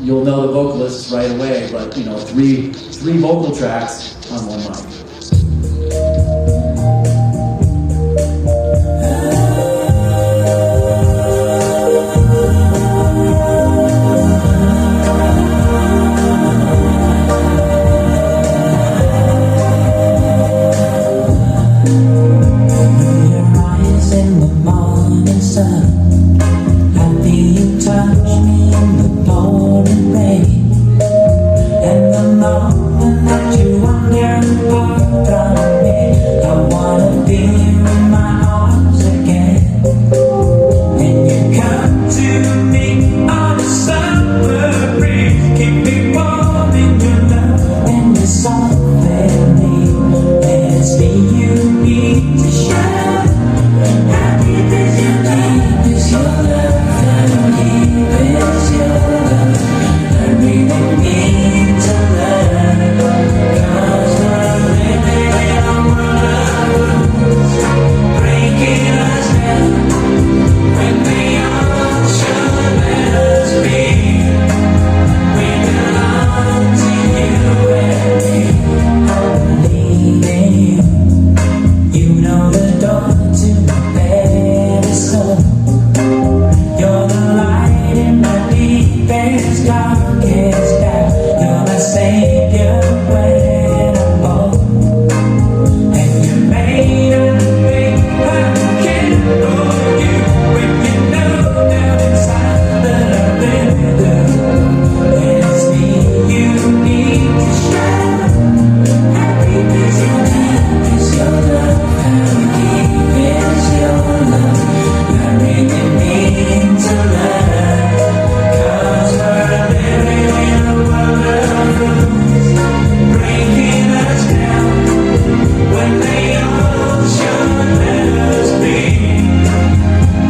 you'll know the vocalists right away, but, three vocal tracks on one mic.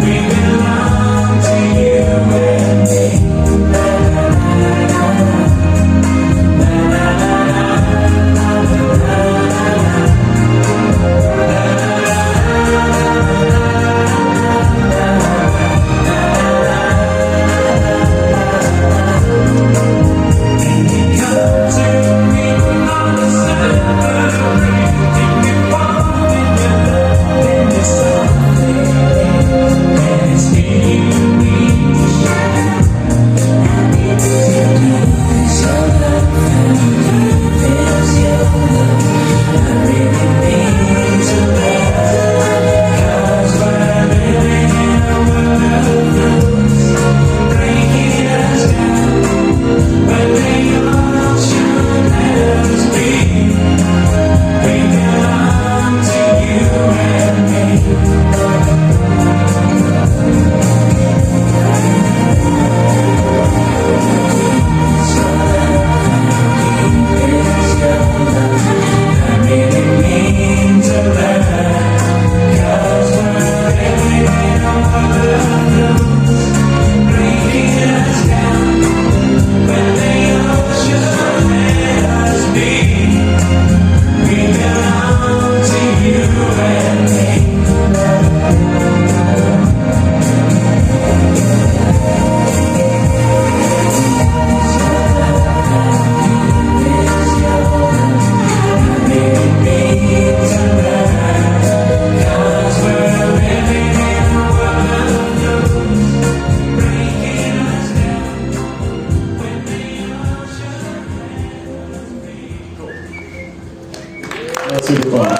We belong to you and me. super fun.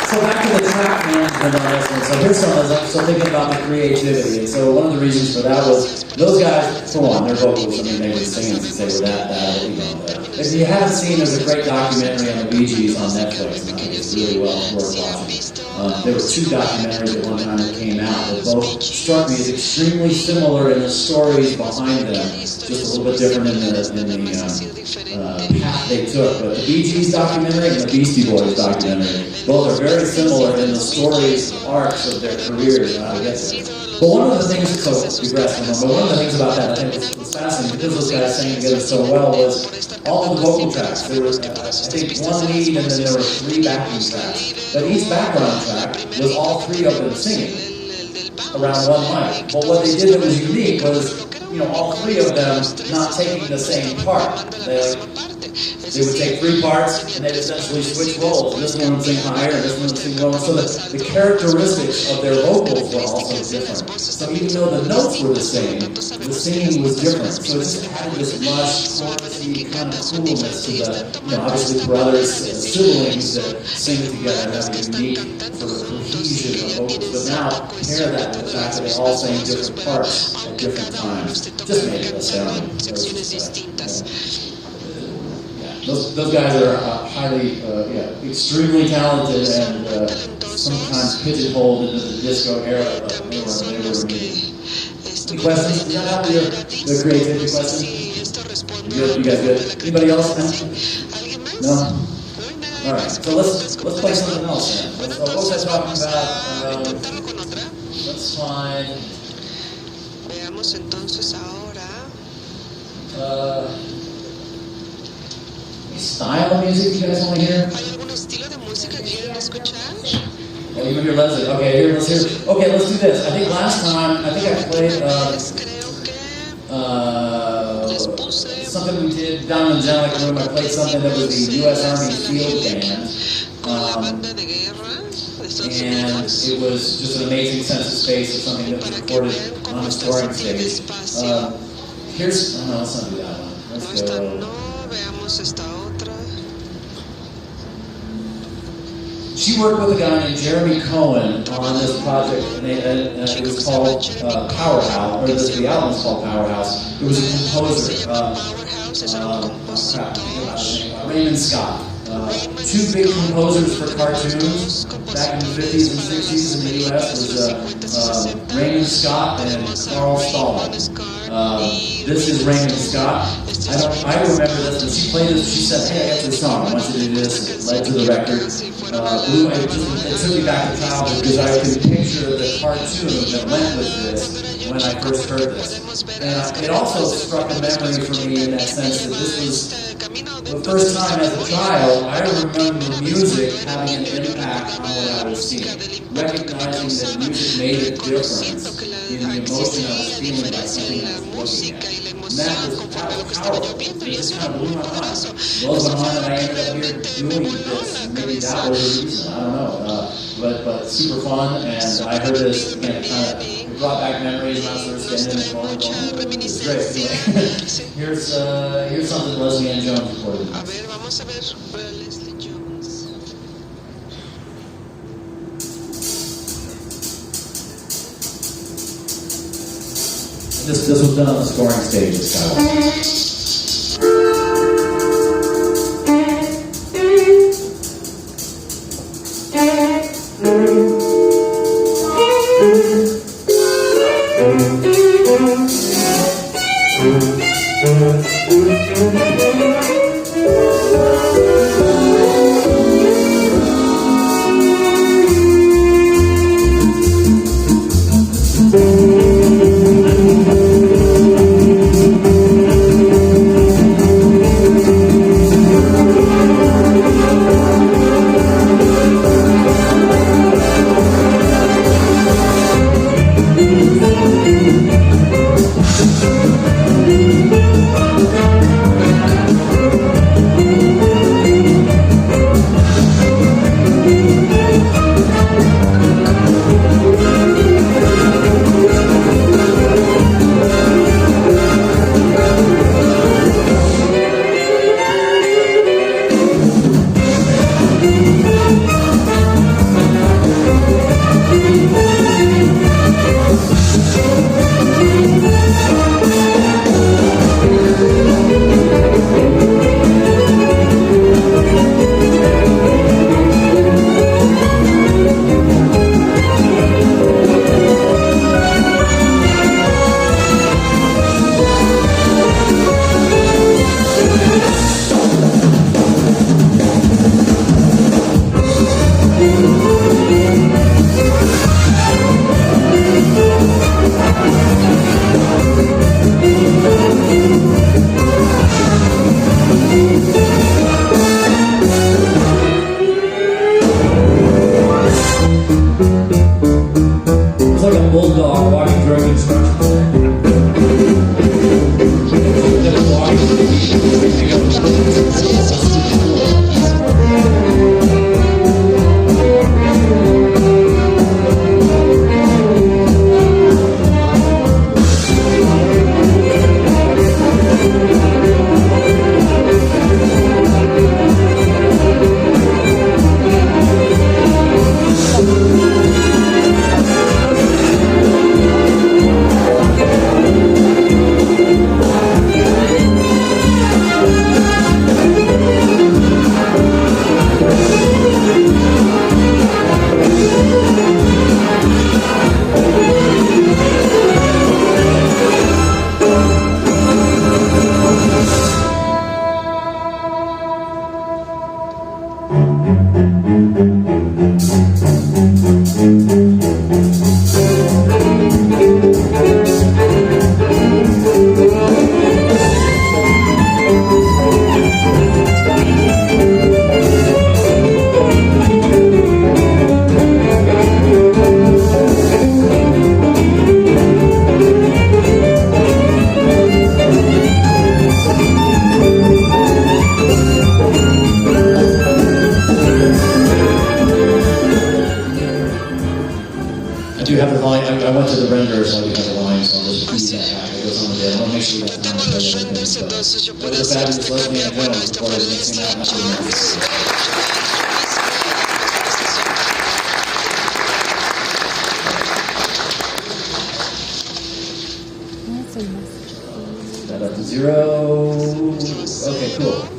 So back to the track management on this one. So here's some of those. So thinking about the creativity, and so one of the reasons for that was those guys. For one, their vocals. I mean, they were singing since they were that you know. If you haven't seen, there's a great documentary on the Bee Gees on Netflix, and I think it's really well worth watching. There were two documentaries at one time that came out that both struck me as extremely similar in the stories behind them, just a little bit different in the path they took. But the Bee Gees documentary and the Beastie Boys documentary, both are very similar in the stories, arcs of their careers and how to get there. But one of the things, so digress from them, but one of the things about that I think was fascinating, because those guys sang together so well, was all of the vocal tracks. There was, I think, one lead and then there were 3 backing tracks. But each background track was all 3 of them singing around one mic. But what they did that was unique was, you know, all 3 of them not taking the same part. They would take 3 parts and they'd essentially switch roles. This one would sing higher and this one would sing lower. So that the characteristics of their vocals were also different. So even though the notes were the same, the singing was different. So it just added this lush, chorusy kind of coolness to the, you know, obviously brothers, siblings that sing together and have a unique sort of cohesion of vocals. But now, pair that with the fact that they all sang different parts at different times. Just made it astounding. Those guys are highly, extremely talented and sometimes pigeonholed into the disco era, but they were amazing. Any questions? Is that out your the creativity question? You guys good? Anybody else? No? All right. So let's play something else then. What was I talking about? Let's find. Veamos entonces ahora. Style of music you guys want to hear? ¿Hay algún estilo de música que quieren escuchar? Oh, you hear Leslie? Okay, here, let's hear. Okay, let's do this. I think last time, I played something we did down in the Angelic Room. I played something that was the U.S. Army Field Band. And it was just an amazing sense of space of something that was recorded on the touring stage. Here's, no, let's not do that one. Let's go. She worked with a guy named Jeremy Cohen on this project, and it was called Powerhouse, or the album was called Powerhouse. It was a composer, Raymond Scott. 2 big composers for cartoons back in the 50s and 60s in the U.S. was Raymond Scott and Carl Stahl. This is Raymond Scott. I remember this when she played this. She said, "Hey, I got this song. I want you to do this." It led to the record. It took me back to childhood because I could picture the cartoon that went with this when I first heard this. And it also struck a memory for me in that sense that this was the first time as a child I remember music having an impact on what I was seeing. Recognizing that music made a difference in the emotion I was feeling by something I was looking at. And that was powerful. It just kind of blew my mind. Blows my mind that I ended up here doing this. Maybe that was the reason. I don't know. But super fun. And I heard this, again, it brought back memories when I was sort of standing in the corner going, it was great. Anyway, here's something Leslie Ann Jones recorded. A ver, vamos a ver Leslie Jones. This was done on the scoring stage at Skywalker. see that guy that goes on the day. I want to make sure we have time Tengo to play los everything. renders, So, entonces yo that puedo was a hacer fabulous una Leslie Ann Jones propuesta before por I was mixing Leslie out after the Jones. That up to 0. Okay, cool.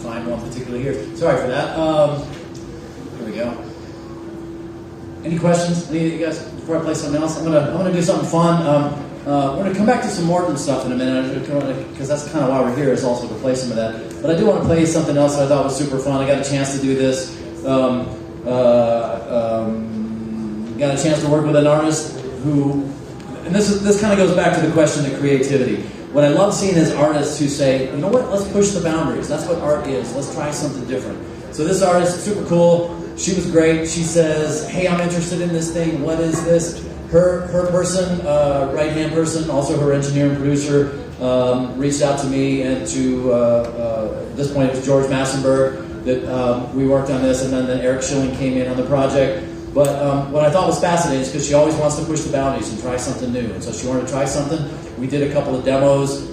Find one particularly here. Sorry for that. Here we go. Any questions? Any of you guys before I play something else? I'm gonna do something fun. We're gonna come back to some Morten stuff in a minute because that's kind of why we're here, is also to play some of that. But I do want to play something else that I thought was super fun. I got a chance to do this. Got a chance to work with an artist who, and this kind of goes back to the question of creativity. What I love seeing is artists who say, you know what, let's push the boundaries. That's what art is. Let's try something different. So this artist, super cool. She was great. She says, hey, I'm interested in this thing. What is this? Her person, right-hand person, also her engineer and producer, reached out to me, and to, at this point it was George Massenberg that we worked on this, and then Eric Schilling came in on the project. But what I thought was fascinating is because she always wants to push the boundaries and try something new. And so she wanted to try something. We did a couple of demos,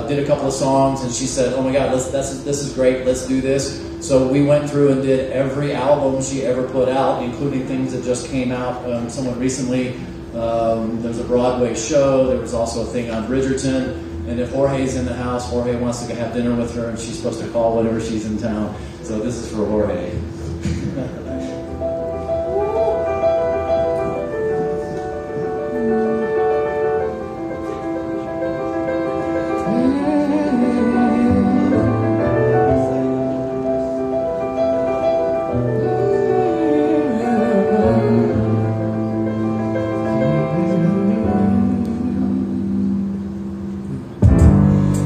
did a couple of songs, and she said, oh my God, this is great, let's do this. So we went through and did every album she ever put out, including things that just came out somewhat recently. There was a Broadway show, there was also a thing on Bridgerton, and if Jorge's in the house, Jorge wants to have dinner with her, and she's supposed to call whenever she's in town. So this is for Jorge.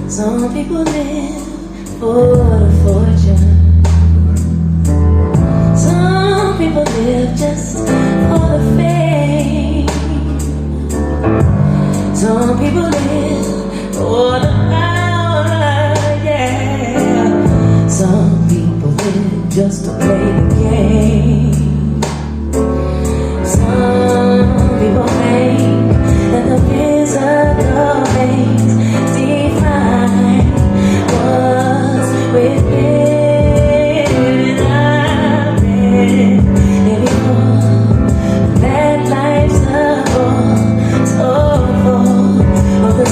Some people live for the fortune. Some people live just for the fame. Some people live for the power, yeah. Some people live just to play the game. Some people think that the physical things define what's within. I've been there before. That life's a ball so full of the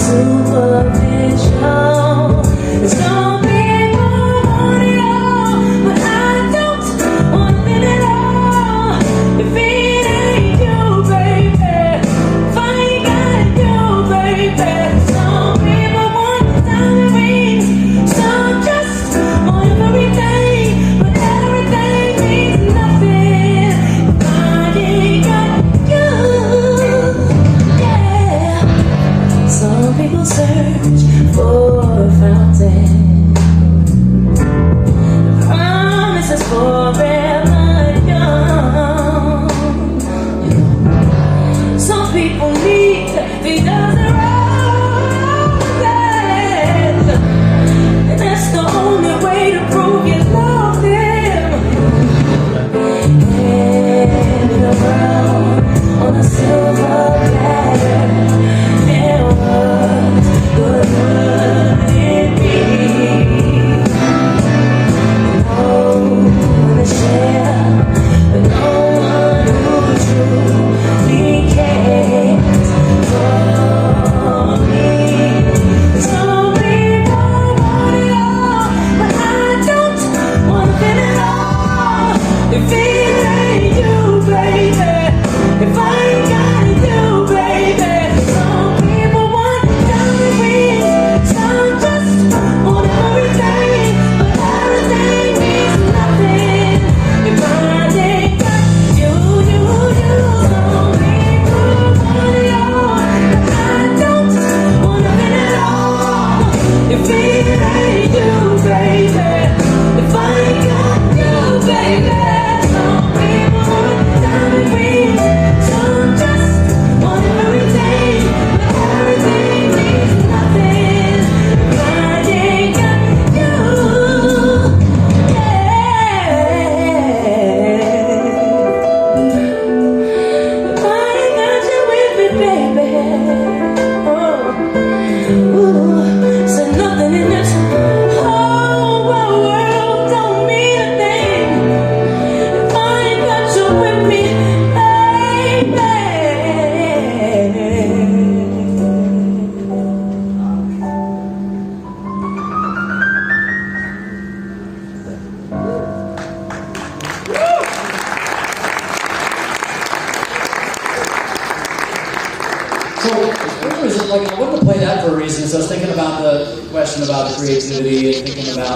thinking about the question about the creativity and thinking about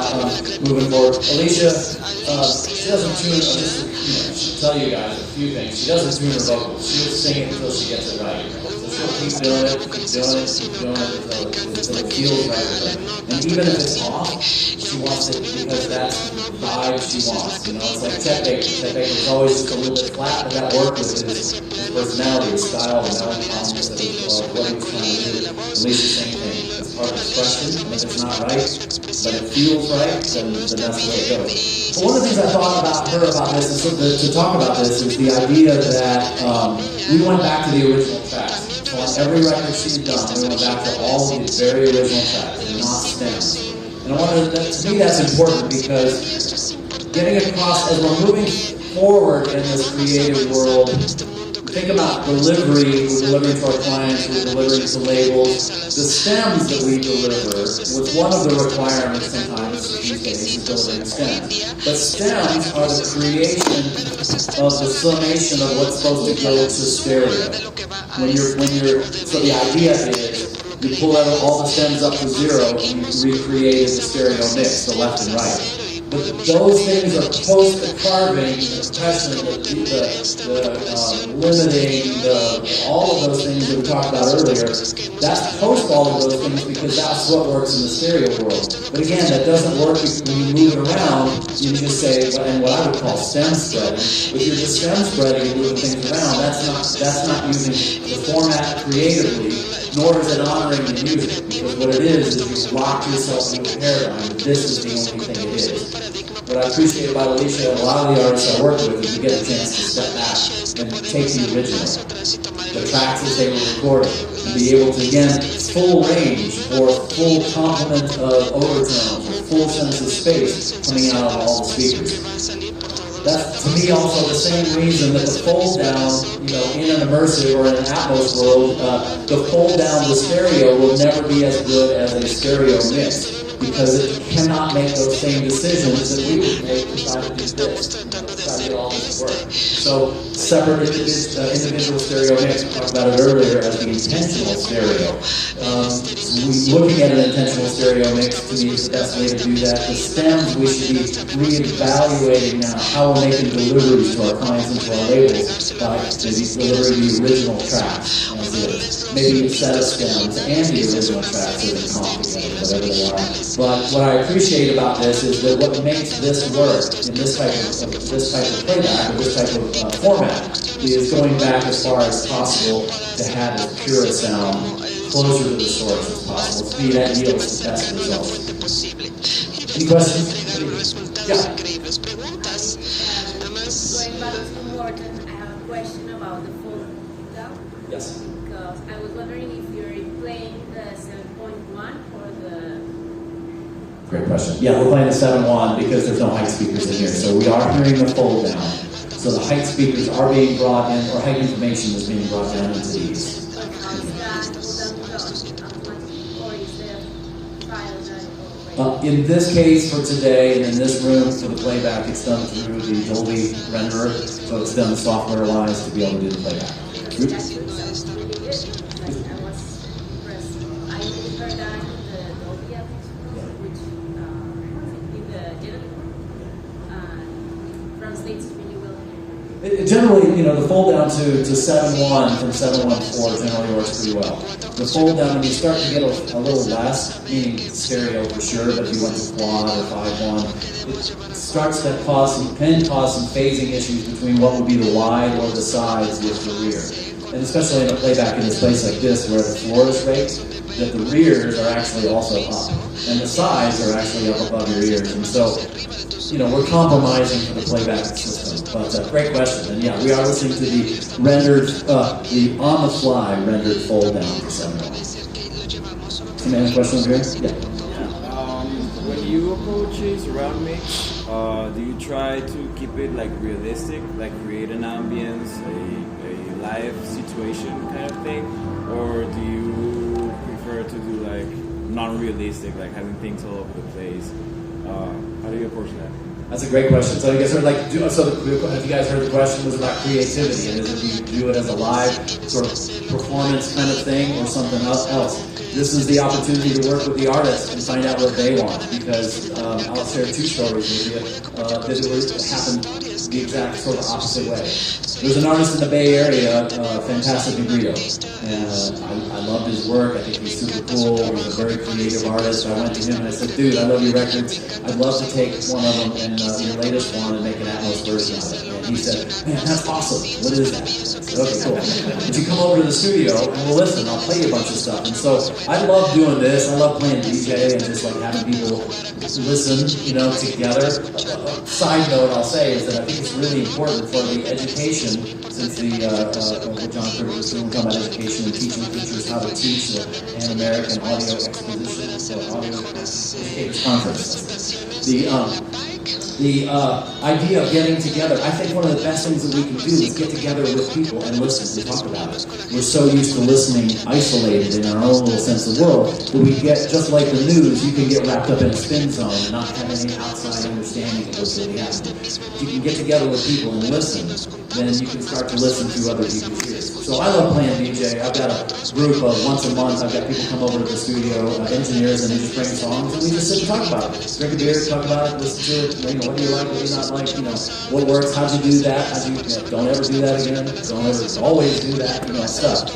moving forward. Alicia, she doesn't tune, she'll tell you guys a few things. She doesn't tune her vocals. She'll sing it until she gets it right. So she'll keep doing it until it feels right with her. And even if it's off, she wants it because that's the vibe she wants. It's like Chet Baker. Chet Baker is always just a little bit flat, but that worked with his personality, his style, the melody promise of what he was trying to do. At least the same thing. It's part of expression, and if it's not right, but it feels right, then that's the way it goes. But one of the things I thought about her about this, is to talk about this, is the idea that we went back to the original tracks. So on every record she's done, we went back to all of these very original tracks, and not stems. And I wanted to me that's important because getting across as we're moving forward in this creative world, think about delivery. We're delivering to our clients, we're delivering to labels. The stems that we deliver was one of the requirements sometimes these days, delivering stems. But stems are the creation of the summation of what's supposed to go to stereo. So the idea is you pull out all the stems up to zero and you recreate the stereo mix, the left and right. But those things are post the carving, the compression, the limiting, all of those things that we talked about earlier. That's post all of those things because that's what works in the stereo world. But again, that doesn't work when you move it around. You just say, and what I would call stem spreading. If you're just stem spreading and moving things around, that's not using the format creatively, nor is it honoring the music. Because what it is you lock yourself into a paradigm. This is the only thing it is. What I appreciate about Alicia and a lot of the artists I work with is you get a chance to step back and take the original, the tracks as they were recorded, and be able to, again, full range or full complement of overtones or full sense of space coming out of all the speakers. That's, to me, also the same reason that the fold down, in an immersive or in an Atmos world, the fold down the stereo will never be as good as a stereo mix. Because it cannot make those same decisions that we would make to try to do this, to try to get all this to work. So, separate individual stereo mix, we talked about it earlier as the intentional stereo. Looking at an intentional stereo mix, to me, is the best way to do that. The stems, we should be reevaluating now how we're making deliveries to our clients and to our labels by delivering the original tracks. Maybe a set of stems and the original tracks that are complicated, whatever they are. But what I appreciate about this is that what makes this work in this type of playback or this type of format is going back as far as possible to have as pure a sound closer to the source as possible. To me, that yields the best results. Any questions? Yeah. Going back to Morten, I have a question about the fold down. Yes. Because I was wondering if you're playing the 7.1 or the... Great question. Yeah, we're playing the 7.1 because there's no height speakers in here. So we are hearing the fold down. So the height speakers are being brought in, or height information is being brought down into these. But how is that fold down automatic, or is there trial that In this case, for today, and in this room, for the playback, it's done through the Dolby renderer, so it's done software-wise to be able to do the playback. Generally, the fold down to 7.1 from 7.1.4 generally works pretty well. The fold down, when you start to get a little less, meaning stereo for sure, but if you went to quad or 5.1, it starts to can cause some phasing issues between what would be the wide or the sides with the rear. And especially in a playback in a place like this where the floor is raised, that the rears are actually also up. And the sides are actually up above your ears. And so, we're compromising for the playback system. But great question. And yeah, we are listening to the rendered, the on-the-fly rendered fold down for 7.1. Any other questions here? Yeah. When you approach a surround mix, do you try to keep it realistic, create an ambience, a live situation kind of thing, or do you prefer to do non-realistic, having things all over the place? How do you approach that? That's a great question. So I guess have you guys heard the question was about creativity, and is it you do it as a live sort of performance kind of thing or something else? this is the opportunity to work with the artists and find out what they want. Because I'll share two stories with you that happened the exact sort of opposite way. There's an artist in the Bay Area, Fantastic Negrito, and I loved his work. I think he's super cool. He's a very creative artist. I went to him and I said, dude, I love your records. I'd love to take one of them and your latest one and make an Atmos version of it. And he said, man, that's awesome. What is that? I said, okay, cool. Would you come over to the studio and we'll listen. I'll play you a bunch of stuff. And so I love doing this. I love playing DJ and just like having people listen, you know, together. Side note I'll say is that I think it's really important for the education, since the what John Kirby was doing, talking about education and teaching teachers how to teach the Pan-American Audio Exposition or Audio Educators Conference. The idea of getting together, I think one of the best things that we can do is get together with people and listen and talk about it. We're so used to listening isolated in our own little sense of the world that we get, just like the news, you can get wrapped up in a spin zone and not have any outside understanding of what's really happening. If you can get together with people and listen, then you can start to listen to other people's ears. So I love playing DJ. I've got a group of once a month, I've got people come over to the studio, engineers, and they just bring songs, and we just sit and talk about it. Drink a beer, talk about it, listen to it, you know, what do you like, what do you not like, you know, what works, how'd you do that, how'd you, don't ever do that again, don't ever, always do that, you know, stuff.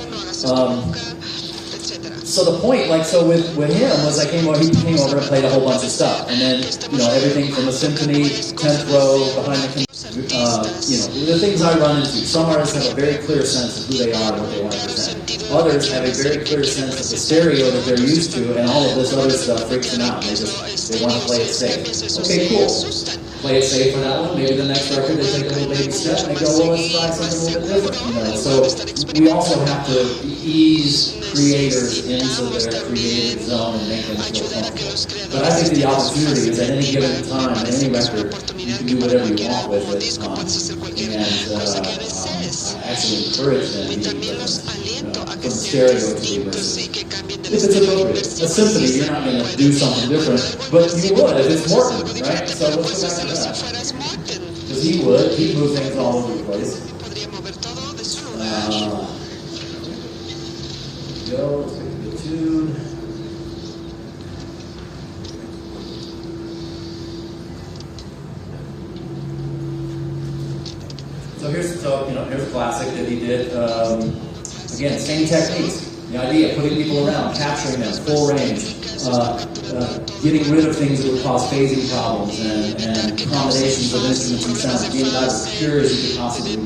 So the point, like, so with him was he came over and played a whole bunch of stuff. And then, you know, everything from a symphony, 10th row, behind the, you know, the things I run into. Some artists have a very clear sense of who they are and what they want to present. Others have a very clear sense of the stereo that they're used to, and all of this other stuff freaks them out. They want to play it safe. Okay, cool. Play it safe for that one. Maybe the next record they take a little baby step and they go, well, let's try something a little bit different. You know, so we also have to ease creators into their creative zone and make them feel comfortable. But I think the opportunity is at any given time, at any record, you can do whatever you want with it. And I actually encourage them to be different, from stereo to immersive. If it's appropriate. A symphony, you're not going to do something different, but you would if it's Morten, right? So let's go back to that. Because he would. He'd move things all over the place. Go, let's pick a good tune. Here's a classic that he did. Again, same techniques. The idea, putting people around, capturing them, full range, getting rid of things that would cause phasing problems and combinations of instruments and sounds, being about as pure as you could possibly be.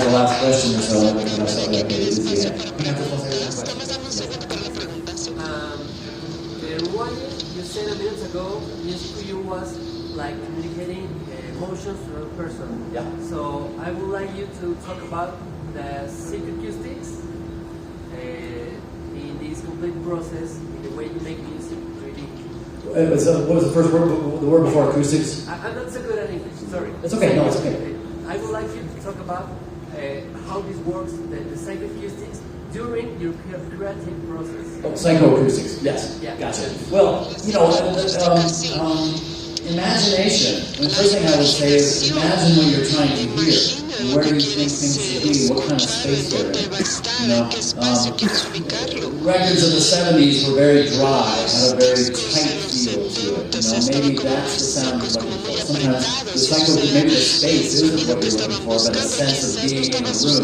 the last question or so, and I saw that okay, this is it. What you said a minute ago, music to you was like communicating emotions to a person. Yeah. So I would like you to talk about the psychoacoustics in this complete process, in the way you make music, really. What was the first word? The word before acoustics? I'm not so good at English. Sorry. It's okay. No, it's okay. I would like you to talk about how this works, the psychoacoustics during your creative process. Oh, psychoacoustics. Yes. Yeah. Gotcha. Well, imagination. The first thing I would say is imagine what you're trying to hear. And where do you think things should be? What kind of space they're in? Records of the 70s were very dry, had a very tight feel to it. Maybe that's the sound you're looking for. Sometimes maybe the space isn't what you're looking for, but a sense of being in a room.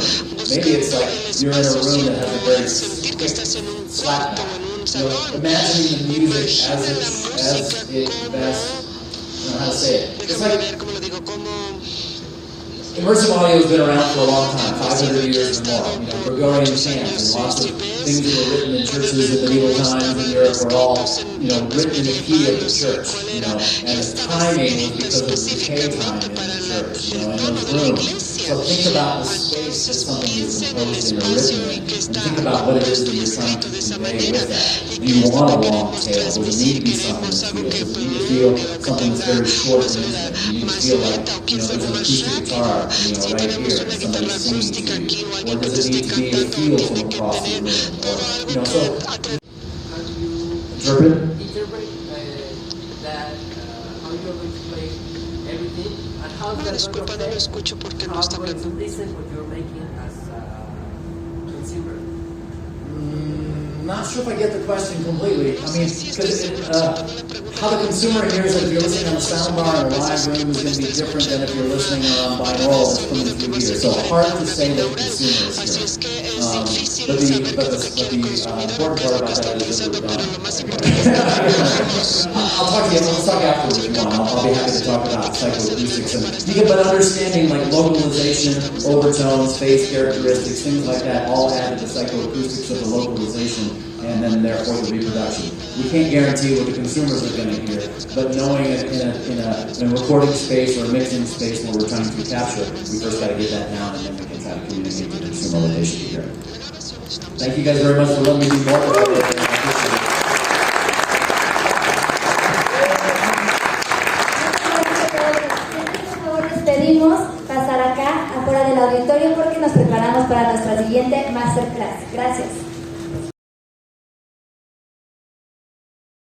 Maybe it's like you're in a room that has a very flat back. Imagining the music as it best. I don't know how to say it. It's like immersive audio has been around for a long time, 500 years or more. Gregorian chants and lots of things that were written in churches in medieval times in Europe were all, written in the key of the church. And the timing was because of the decay time in the church, in those rooms. So think about the space as something that's composed in or written in, and think about what it is that you're trying to convey with that. Do you want a long tail? Does it need to be something that feels? Does it need to feel something that's very short and intimate? Do you need to feel like, there's an acoustic guitar, right here, and somebody's singing to you? Or does it need to be a feel from across the room? Or, so, How do you interpret that, how you're going to play everything, and how that's going to affect how I'm going to listen what you're making as a consumer? Not sure if I get the question completely. I mean, because how the consumer hears it, if you're listening on a soundbar in a live room, is going to be different than if you're listening on binaural that's coming through here. So hard to say that the consumer is hearing. But the important part about that is that we're done. I'll talk to you. Let's talk afterwards if you want. I'll be happy to talk about psychoacoustics and you get better understanding like localization, overtones, phase characteristics, things like that, all add to the psychoacoustics of the localization and then therefore the reproduction. We can't guarantee what the consumers are going to hear, but knowing it in a recording space or a mixing space where we're trying to capture, we first got to get that down and then we can try to communicate to the consumer what they should hear. Thank you guys very much for letting me do more. Pedimos pasar acá, afuera del auditorio, porque nos preparamos para nuestra siguiente masterclass. Gracias.